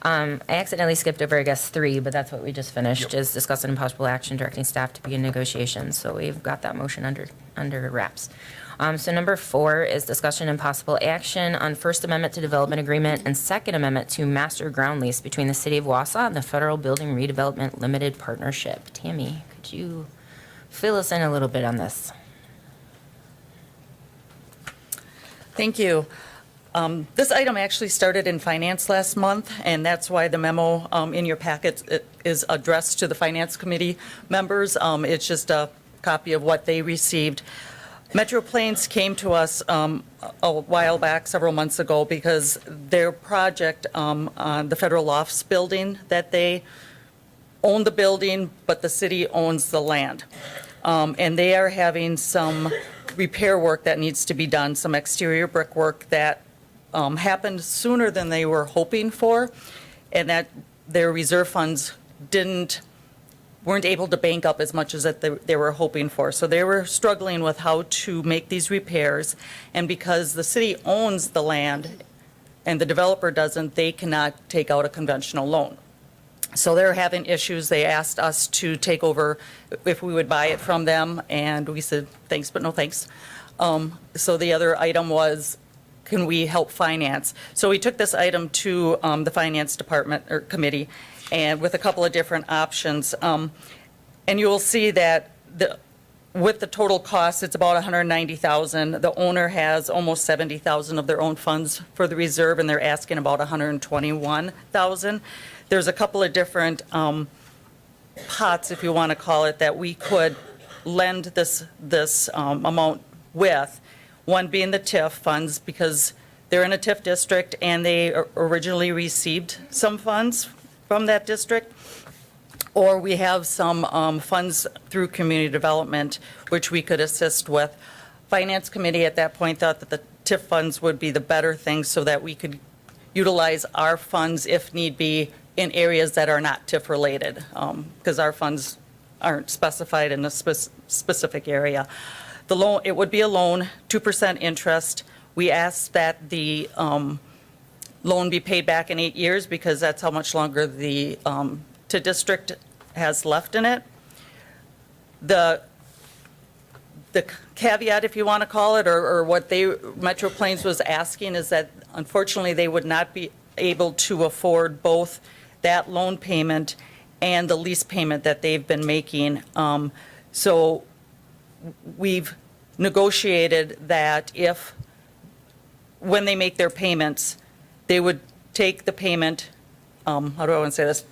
I accidentally skipped over, I guess, 3, but that's what we just finished, is discussing impossible action directing staff to begin negotiations. So we've got that motion under wraps. So number 4 is discussion and possible action on First Amendment to Development Agreement and Second Amendment to Master Ground Lease between the City of Wausau and the Federal Building Redevelopment Limited Partnership. Tammy, could you fill us in a little bit on this? Thank you. This item actually started in finance last month, and that's why the memo in your packet is addressed to the Finance Committee members. It's just a copy of what they received. Metro Plains came to us a while back, several months ago, because their project on the Federal Lofts building, that they own the building, but the city owns the land. And they are having some repair work that needs to be done, some exterior brickwork that happened sooner than they were hoping for, and that their reserve funds weren't able to bank up as much as that they were hoping for. So they were struggling with how to make these repairs, and because the city owns the land and the developer doesn't, they cannot take out a conventional loan. So they're having issues. They asked us to take over if we would buy it from them, and we said, thanks, but no thanks. So the other item was, can we help finance? So we took this item to the finance department or committee, and with a couple of different options. And you will see that with the total cost, it's about $190,000. The owner has almost $70,000 of their own funds for the reserve, and they're asking about $121,000. There's a couple of different pots, if you want to call it, that we could lend this amount with. One being the TIF funds, because they're in a TIF district and they originally received some funds from that district. Or we have some funds through community development, which we could assist with. Finance committee at that point thought that the TIF funds would be the better thing so that we could utilize our funds if need be in areas that are not TIF related, because our funds aren't specified in a specific area. The loan, it would be a loan, 2% interest. We asked that the loan be paid back in 8 years because that's how much longer the district has left in it. The caveat, if you want to call it, or what Metro Plains was asking, is that unfortunately they would not be able to afford both that loan payment and the lease payment that they've been making. So we've negotiated that when they make their payments, they would take the payment, how do I want to say this?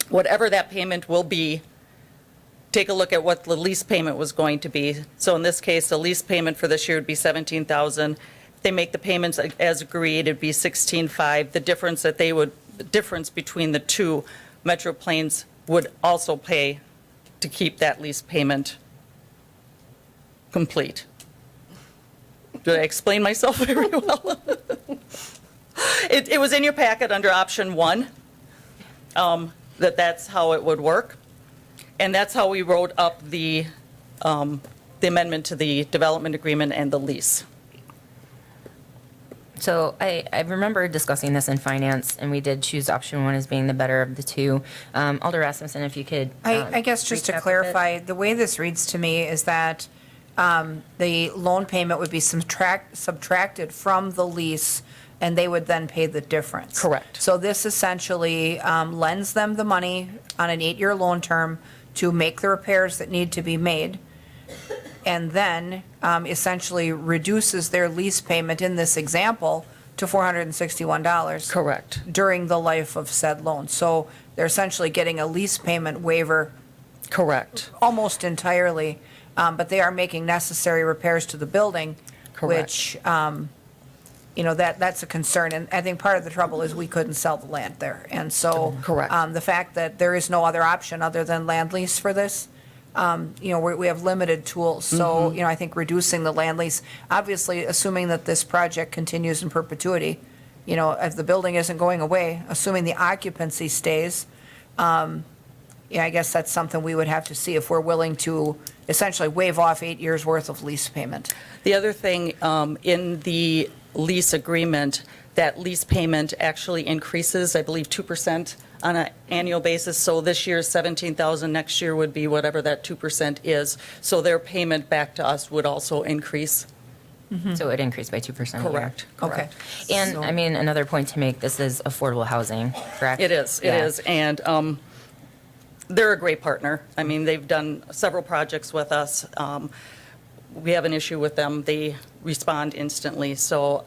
Whatever that payment will be, take a look at what the lease payment was going to be. So in this case, the lease payment for this year would be $17,000. If they make the payments as agreed, it'd be $16,500. The difference between the two, Metro Plains would also pay to keep that lease payment complete. Did I explain myself very well? It was in your packet under option 1, that's how it would work. And that's how we wrote up the amendment to the development agreement and the lease. So I remember discussing this in finance, and we did choose option 1 as being the better of the two. Alder Rasmussen, if you could. I guess just to recap a bit. clarify, the way this reads to me is that the loan payment would be subtracted from the lease, and they would then pay the difference. Correct. So this essentially lends them the money on an 8-year loan term to make the repairs that need to be made, and then essentially reduces their lease payment in this example to $461. Correct. During the life of said loan. So they're essentially getting a lease payment waiver Correct. almost entirely, but they are making necessary repairs to the building, Correct. which, that's a concern. And I think part of the trouble is we couldn't sell the land there. And so Correct. The fact that there is no other option other than land lease for this, we have limited tools. So, I think reducing the land lease, obviously assuming that this project continues in perpetuity, if the building isn't going away, assuming the occupancy stays, I guess that's something we would have to see if we're willing to essentially waive off 8 years' worth of lease payment. The other thing, in the lease agreement, that lease payment actually increases, I believe, 2% on an annual basis. So this year's $17,000, next year would be whatever that 2% is. So their payment back to us would also increase. So it increased by 2% a year. Correct. Okay. And, So- another point to make, this is affordable housing, correct? It is, Yeah. and they're a great partner. I mean, they've done several projects with us. We have an issue with them, they respond instantly, so,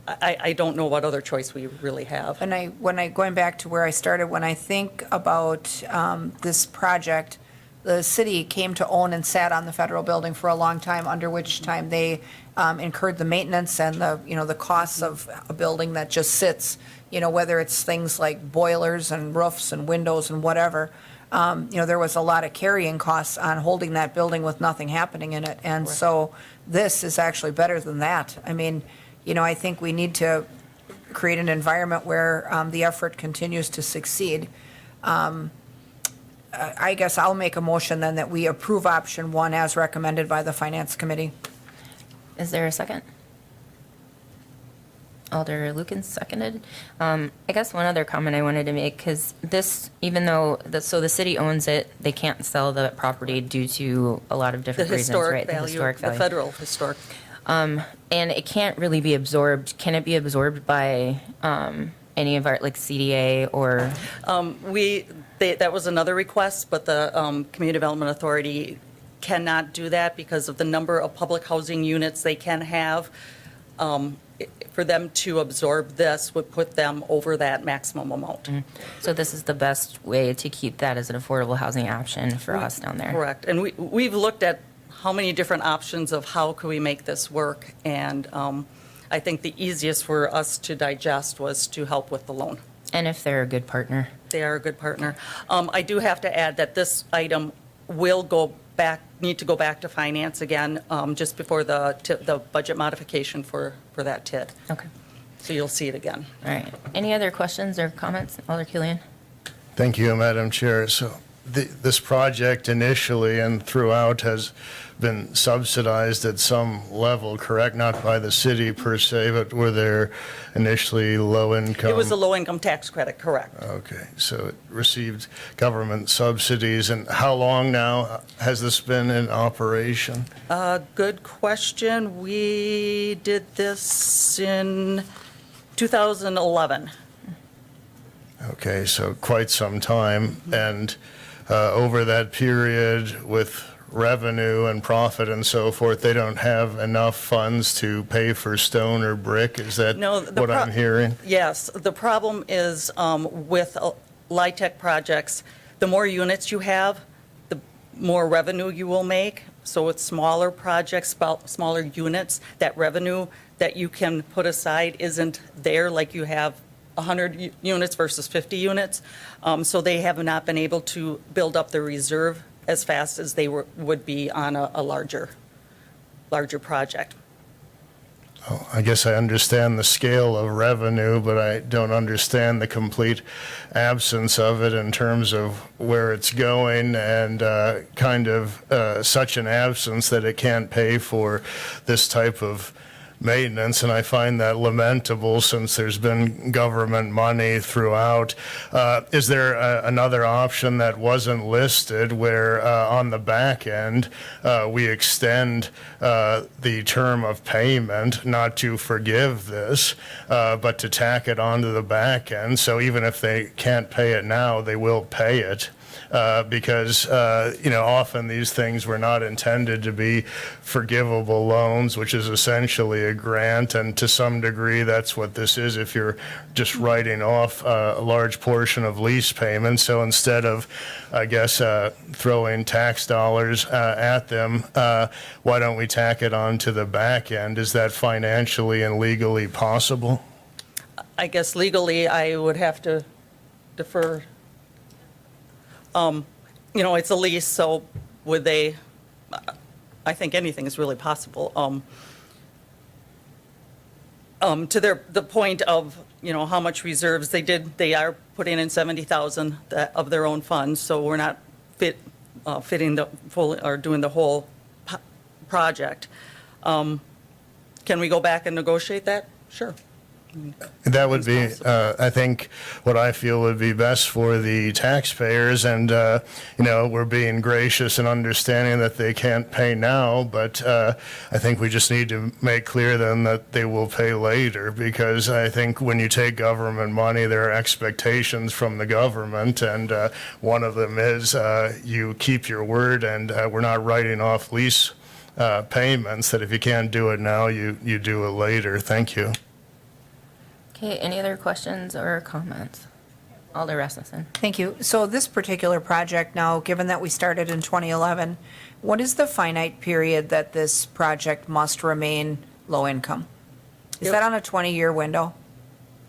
I don't know what other choice we really have. Going back to where I started, when I think about this project, the city came to own and sat on the federal building for a long time, under which time they incurred the maintenance and the costs of a building that just sits, whether it's things like boilers and roofs and windows and whatever. There was a lot of carrying costs on holding that building with nothing happening in it. And so this is actually better than that. I mean, I think we need to create an environment where the effort continues to succeed. I guess I'll make a motion then that we approve option 1 as recommended by the Finance Committee. Is there a second? Alder Lukens seconded. I guess one other comment I wanted to make, because this, even though, so the city owns it, they can't sell the property due to a lot of The different reasons, historic right? value, The historic value. the federal historic. And it can't really be absorbed. Can it be absorbed by any of our, like CDA or? That was another request, but the Community Development Authority cannot do that because of the number of public housing units they can have. For them to absorb this would put them over that maximum amount. So this is the best way to keep that as an affordable housing option for us down there. Correct. And we've looked at how many different options of how could we make this work, and I think the easiest for us to digest was to help with the loan. And if they're a good partner. They are a good partner. I do have to add that this item will need to go back to finance again, just before the budget modification for that TID. Okay. So you'll see it again. All right. Any other questions or comments? Alder Killian? Thank you, Madam Chair. So this project initially and throughout has been subsidized at some level, correct? Not by the city per se, but were there initially low income? It was a low-income tax credit, correct. Okay, so it received government subsidies. And how long now has this been in operation? Good question. We did this in 2011. Okay, so quite some time. And over that period, with revenue and profit and so forth, they don't have enough funds to pay for stone or brick? Is that what I'm hearing? Yes. The problem is with LIHTC projects, the more units you have, the more revenue you will make. So with smaller projects, smaller units, that revenue that you can put aside isn't there like you have 100 units versus 50 units. So they have not been able to build up the reserve as fast as they would be on a larger project. Oh, I guess I understand the scale of revenue, but I don't understand the complete absence of it in terms of where it's going, and kind of such an absence that it can't pay for this type of maintenance, and I find that lamentable since there's been government money throughout. Is there another option that wasn't listed where on the back end we extend the term of payment, not to forgive this, but to tack it onto the back end, so even if they can't pay it now, they will pay it? Because often these things were not intended to be forgivable loans, which is essentially a grant, and to some degree that's what this is if you're just writing off a large portion of lease payments. So instead of, I guess, throwing tax dollars at them, why don't we tack it onto the back end? Is that financially and legally possible? I guess legally I would have to defer. It's a lease, so would they, I think anything is really possible. To the point of, how much reserves they are putting in 70,000 of their own funds, so we're not fitting the full, or doing the whole project. Can we go back and negotiate that? Sure. That would be, I think, what I feel would be best for the taxpayers, and, we're being gracious and understanding that they can't pay now, but I think we just need to make clear then that they will pay later, because I think when you take government money, there are expectations from the government, and one of them is you keep your word, and we're not writing off lease payments, that if you can't do it now, you do it later. Thank you. Okay, any other questions or comments? Alder Rasmussen. Thank you. So this particular project now, given that we started in 2011, what is the finite period that this project must remain low income? Is that on a 20-year window?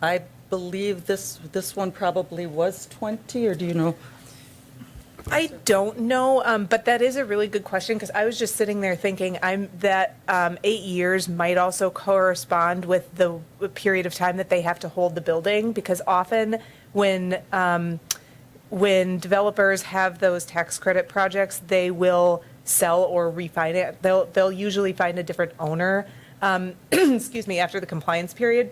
I believe this one probably was 20, or do you know? I don't know, but that is a really good question because I was just sitting there thinking that 8 years might also correspond with the period of time that they have to hold the building, because often when developers have those tax credit projects, they will sell or refinance. They'll usually find a different owner, excuse me, after the compliance period.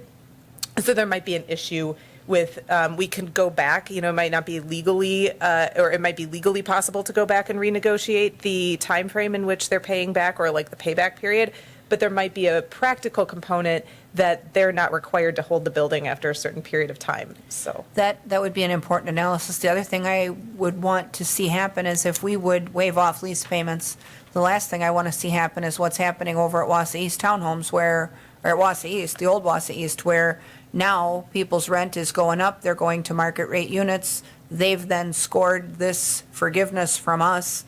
So there might be an issue with, we can go back, it might not be legally, or it might be legally possible to go back and renegotiate the time frame in which they're paying back, or like the payback period, but there might be a practical component that they're not required to hold the building after a certain period of time, so. That would be an important analysis. The other thing I would want to see happen is if we would waive off lease payments, the last thing I want to see happen is what's happening over at Wausau East Townhomes or at Wausau East, the old Wausau East, where now people's rent is going up, they're going to market rate units, they've then scored this forgiveness from us,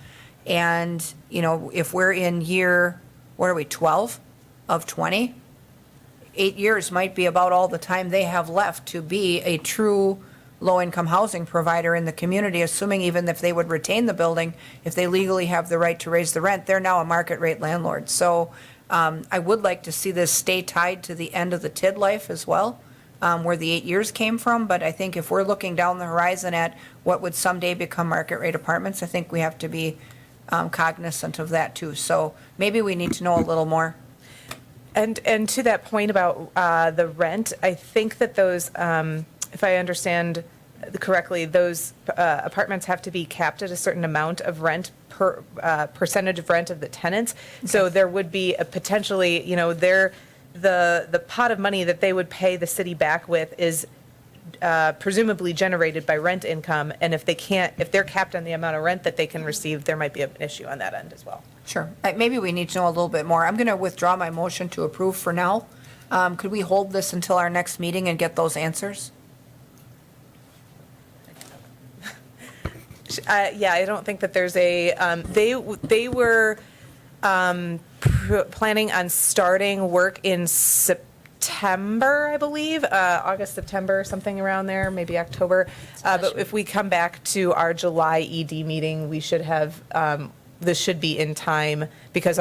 and, if we're in year, 12 of 20? 8 years might be about all the time they have left to be a true low-income housing provider in the community, assuming even if they would retain the building, if they legally have the right to raise the rent, they're now a market rate landlord. So I would like to see this stay tied to the end of the TID life as well, where the 8 years came from. But I think if we're looking down the horizon at what would someday become market rate apartments, I think we have to be cognizant of that too. So maybe we need to know a little more. And to that point about the rent, I think that those, if I understand correctly, those apartments have to be capped at a certain amount of rent per percentage of rent of the tenants. So there would be a potentially, the pot of money that they would pay the city back with is presumably generated by rent income. And if they're capped on the amount of rent that they can receive, there might be an issue on that end as well. Sure. Maybe we need to know a little bit more. I'm going to withdraw my motion to approve for now. Could we hold this until our next meeting and get those answers? Yeah, I don't think that there's a, they were planning on starting work in September, I believe, August, September, something around there, maybe October. But if we come back to our July ED meeting, we should have, this should be in time, because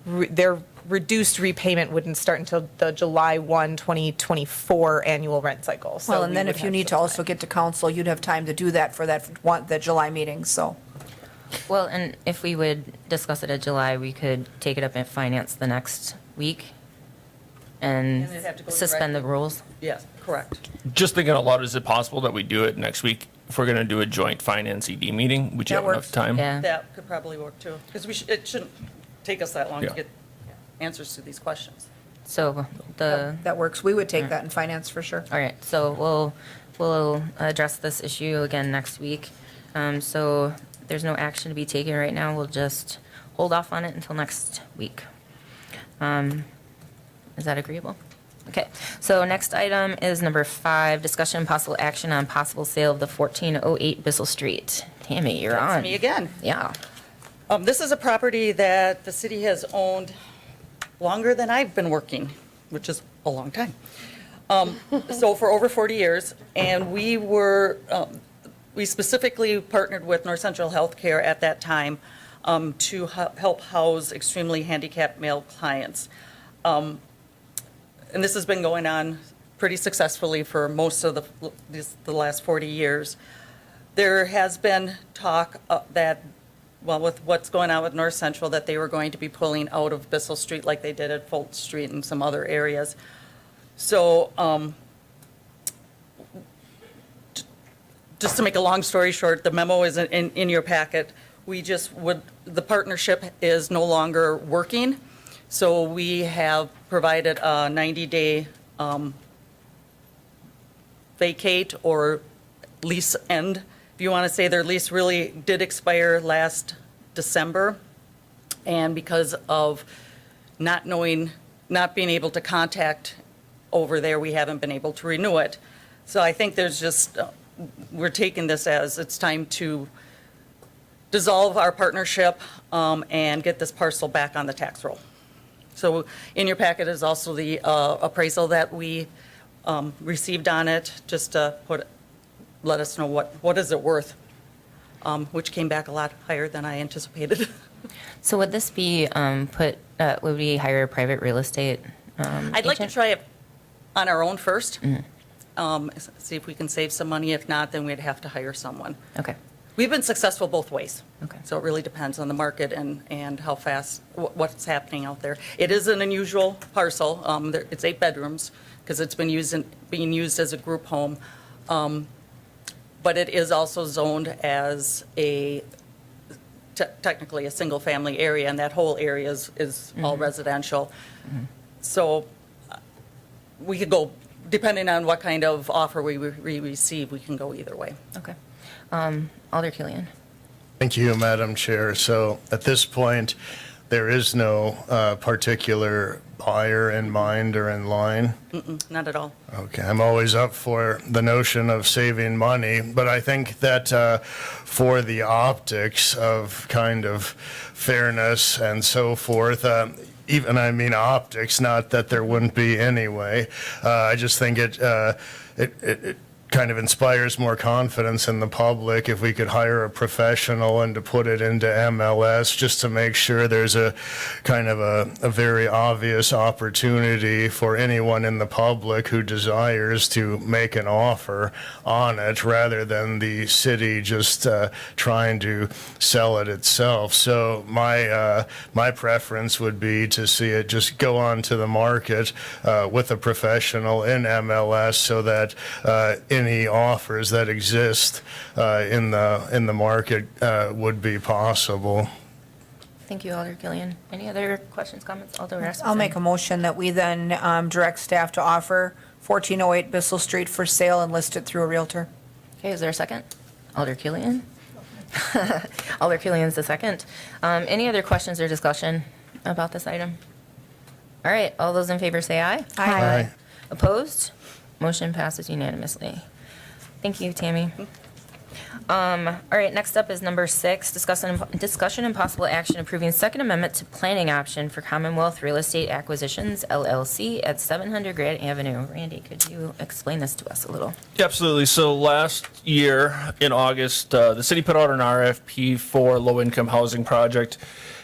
their reduced repayment wouldn't start until the July 1, 2024 annual rent cycle. So Well, and we then would if you have need to some also time. get to council, you'd have time to do that for the July meeting, so. Well, and if we would discuss it in July, we could take it up in finance the next week and And it'd have to go suspend the directly. rules. Yes, correct. Just thinking out loud, is it possible that we do it next week if we're going to do a joint finance ED meeting? Would you That have enough works. time? Yeah. That could probably work too, because it shouldn't take us that long to Yeah. get answers to these questions. So That works. We would take that in finance for sure. all right, so we'll address this issue again next week. So there's no action to be taken right now. We'll just hold off on it until next week. Is that agreeable? Okay, so next item is number 5, discussion and possible action on possible sale of the 1408 Bissell Street. Tammy, you're on. That's me again. Yeah. This is a property that the city has owned longer than I've been working, which is a long time. So for over 40 years, and we specifically partnered with North Central Healthcare at that time to help house extremely handicapped male clients. And this has been going on pretty successfully for most of the last 40 years. There has been talk that, well, with what's going on with North Central, that they were going to be pulling out of Bissell Street like they did at Fulton Street and some other areas. So just to make a long story short, the memo is in your packet. The partnership is no longer working. So we have provided a 90-day vacate or lease end. If you want to say their lease really did expire last December, and because of not being able to contact over there, we haven't been able to renew it. So I think there's just we're taking this as it's time to dissolve our partnership and get this parcel back on the tax roll. So in your packet is also the appraisal that we received on it, just to let us know what is it worth, which came back a lot higher than I anticipated. So would this be would we hire a private real estate I'd like to agent? try it on our own first, see if we can save some money. If not, then we'd have to hire someone. Okay. We've been successful both ways. Okay. So it really depends on the market and how fast, what's happening out there. It is an unusual parcel. It's 8 bedrooms because it's being used as a group home. But it is also zoned as technically a single-family area, and that whole area is all residential. So we could go, depending on what kind of offer we receive, we can go either way. Okay. Alder Killian. Thank you, Madam Chair. So at this point, there is no particular buyer in mind or in line? Not at all. Okay, I'm always up for the notion of saving money, but I think that for the optics of kind of fairness and so forth, even I mean optics, not that there wouldn't be anyway, I just think it kind of inspires more confidence in the public if we could hire a professional and to put it into MLS just to make sure there's a kind of a very obvious opportunity for anyone in the public who desires to make an offer on it rather than the city just trying to sell it itself. So my preference would be to see it just go onto the market with a professional in MLS so that any offers that exist in the market would be possible. Thank you, Alder Killian. Any other questions, comments? Alder Rasmussen. I'll make a motion that we then direct staff to offer 1408 Bissell Street for sale and list it through a Realtor. Okay, is there a second? Alder Killian? Alder Killian's the second. Any other questions or discussion about this item? All right, all those in favor say aye. Aye. Opposed? Motion passes unanimously. Thank you, Tammy. All right, next up is number 6, discussion and possible action approving Second Amendment to planning option for Commonwealth Real Estate Acquisitions, LLC at 700 Grant Avenue. Randy, could you explain this to us a little? Yeah, absolutely. So last year in August, the city put out an RFP for low-income housing project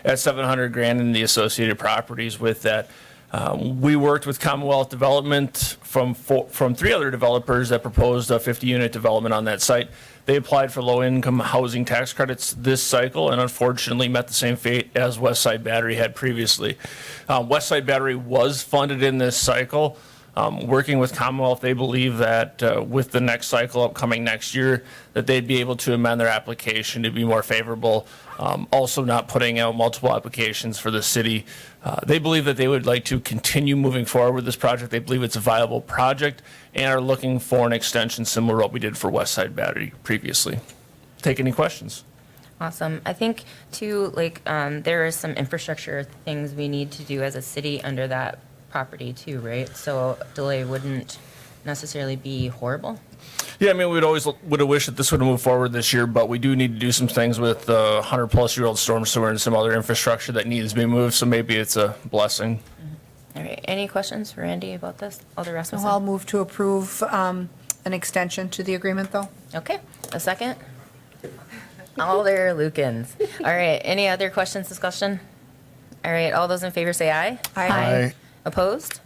at 700 Grand and the associated properties with that. We worked with Commonwealth Development from 3 other developers that proposed a 50-unit development on that site. They applied for low-income housing tax credits this cycle and unfortunately met the same fate as Westside Battery had previously. Westside Battery was funded in this cycle. Working with Commonwealth, they believe that with the next cycle upcoming next year, that they'd be able to amend their application to be more favorable. Also not putting out multiple applications for the city. They believe that they would like to continue moving forward with this project. They believe it's a viable project and are looking for an extension similar to what we did for Westside Battery previously. Take any questions? Awesome. I think, too, there are some infrastructure things we need to do as a city under that property, too, right? So delay wouldn't necessarily be horrible. Yeah, I mean, would have wished that this would have moved forward this year, but we do need to do some things with the 100-plus-year-old storm sewer and some other infrastructure that needs to be moved, so maybe it's a blessing. All right. Any questions for Randy about this? Alder Rasmussen? I'll move to approve an extension to the agreement, though. Okay. A second? Alder Lukens. All right. Any other questions, discussion? All right. All those in favor say aye. Aye. Opposed?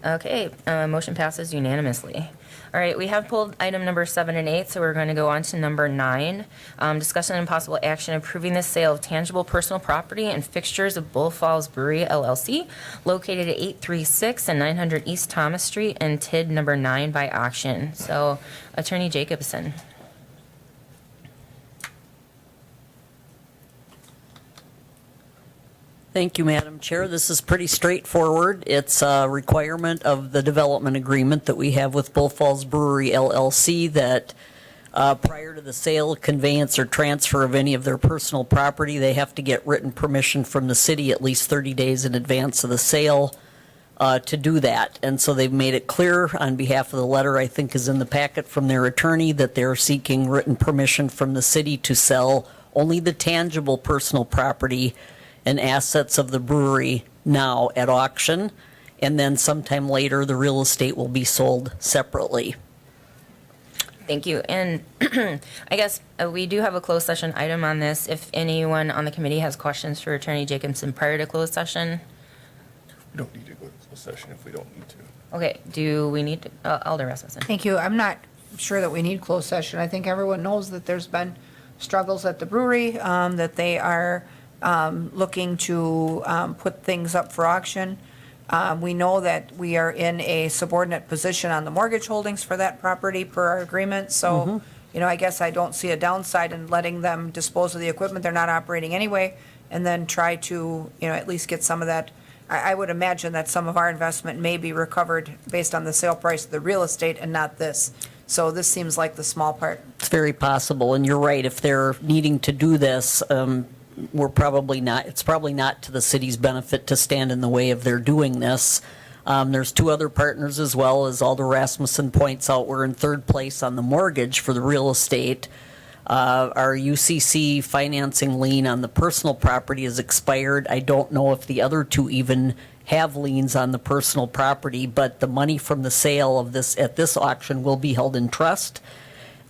Okay, motion passes unanimously. All right, we have pulled item number 7 and 8, so we're going to go on to number 9. Discussion and possible action approving the sale of tangible personal property and fixtures of Bull Falls Brewery LLC, located at 836 and 900 East Thomas Street and TID number 9 by auction. So, Attorney Jacobson. Thank you, Madam Chair. This is pretty straightforward. It's a requirement of the development agreement that we have with Bull Falls Brewery LLC that prior to the sale, conveyance, or transfer of any of their personal property, they have to get written permission from the city at least 30 days in advance of the sale. to do that. And so they've made it clear on behalf of the letter, I think is in the packet from their attorney, that they're seeking written permission from the city to sell only the tangible personal property and assets of the brewery now at auction. And then sometime later, the real estate will be sold separately. Thank you. And I guess we do have a closed session item on this. If anyone on the committee has questions for Attorney Jacobson prior to closed session. We don't need to go to closed session if we don't need to. Okay, do we need, Alder Rasmussen? Thank you. I'm not sure that we need closed session. I think everyone knows that there's been struggles at the brewery, that they are looking to put things up for auction. We know that we are in a subordinate position on the mortgage holdings for that property per our agreement. So, I guess I don't see a downside in letting them dispose of the equipment they're not operating anyway, and then try to, at least get some of that. I would imagine that some of our investment may be recovered based on the sale price of the real estate and not this. So this seems like the small part. It's very possible, and you're right, if they're needing to do this, it's probably not to the city's benefit to stand in the way of their doing this. There's two other partners as well, as Alder Rasmussen points out, we're in third place on the mortgage for the real estate. Our UCC financing lien on the personal property has expired. I don't know if the other two even have liens on the personal property, but the money from the sale of this at this auction will be held in trust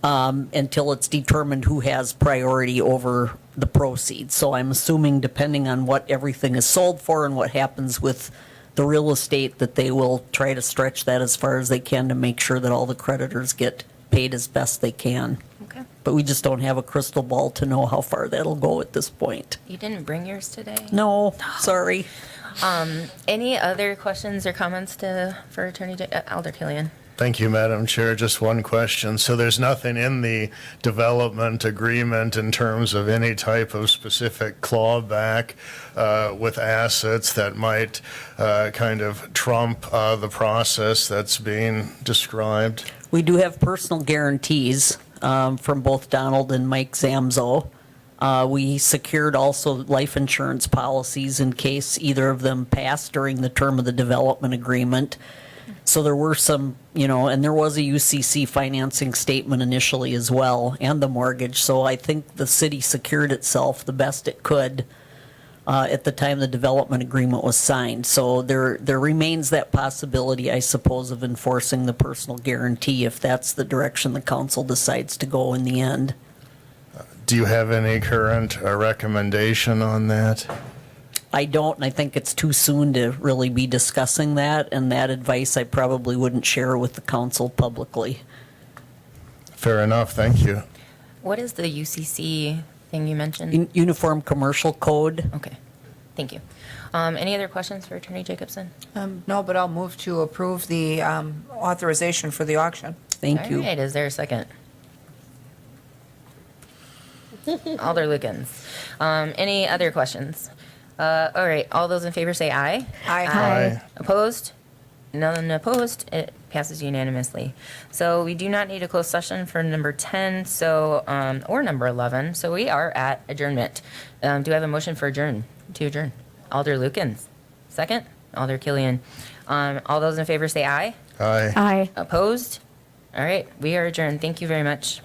until it's determined who has priority over the proceeds. So I'm assuming, depending on what everything is sold for and what happens with the real estate, that they will try to stretch that as far as they can to make sure that all the creditors get paid as best they can. Okay. But we just don't have a crystal ball to know how far that'll go at this point. You didn't bring yours today? No, sorry. Any other questions or comments for Attorney Alder Killian? Thank you, Madam Chair. Just one question. So there's nothing in the development agreement in terms of any type of specific clawback with assets that might kind of trump the process that's being described? We do have personal guarantees from both Donald and Mike Zamzo. We secured also life insurance policies in case either of them passed during the term of the development agreement. So there were some, and there was a UCC financing statement initially as well, and the mortgage. So I think the city secured itself the best it could at the time the development agreement was signed. So there remains that possibility, I suppose, of enforcing the personal guarantee if that's the direction the council decides to go in the end. Do you have any current recommendation on that? I don't, and I think it's too soon to really be discussing that, and that advice I probably wouldn't share with the council publicly. Fair enough, thank you. What is the UCC thing you mentioned? Uniform Commercial Code. Okay, thank you. Any other questions for Attorney Jacobson? No, but I'll move to approve the authorization for the auction. Thank you. All right, is there a second? Alder Lukens. Any other questions? All right, all those in favor say aye. Aye. Opposed? None opposed. It passes unanimously. So we do not need a closed session for number 10, or number 11. So we are at adjournment. Do I have a motion to adjourn? Alder Lukens. Second? Alder Killian. All those in favor say aye. Aye. Aye. Opposed? All right, we are adjourned. Thank you very much.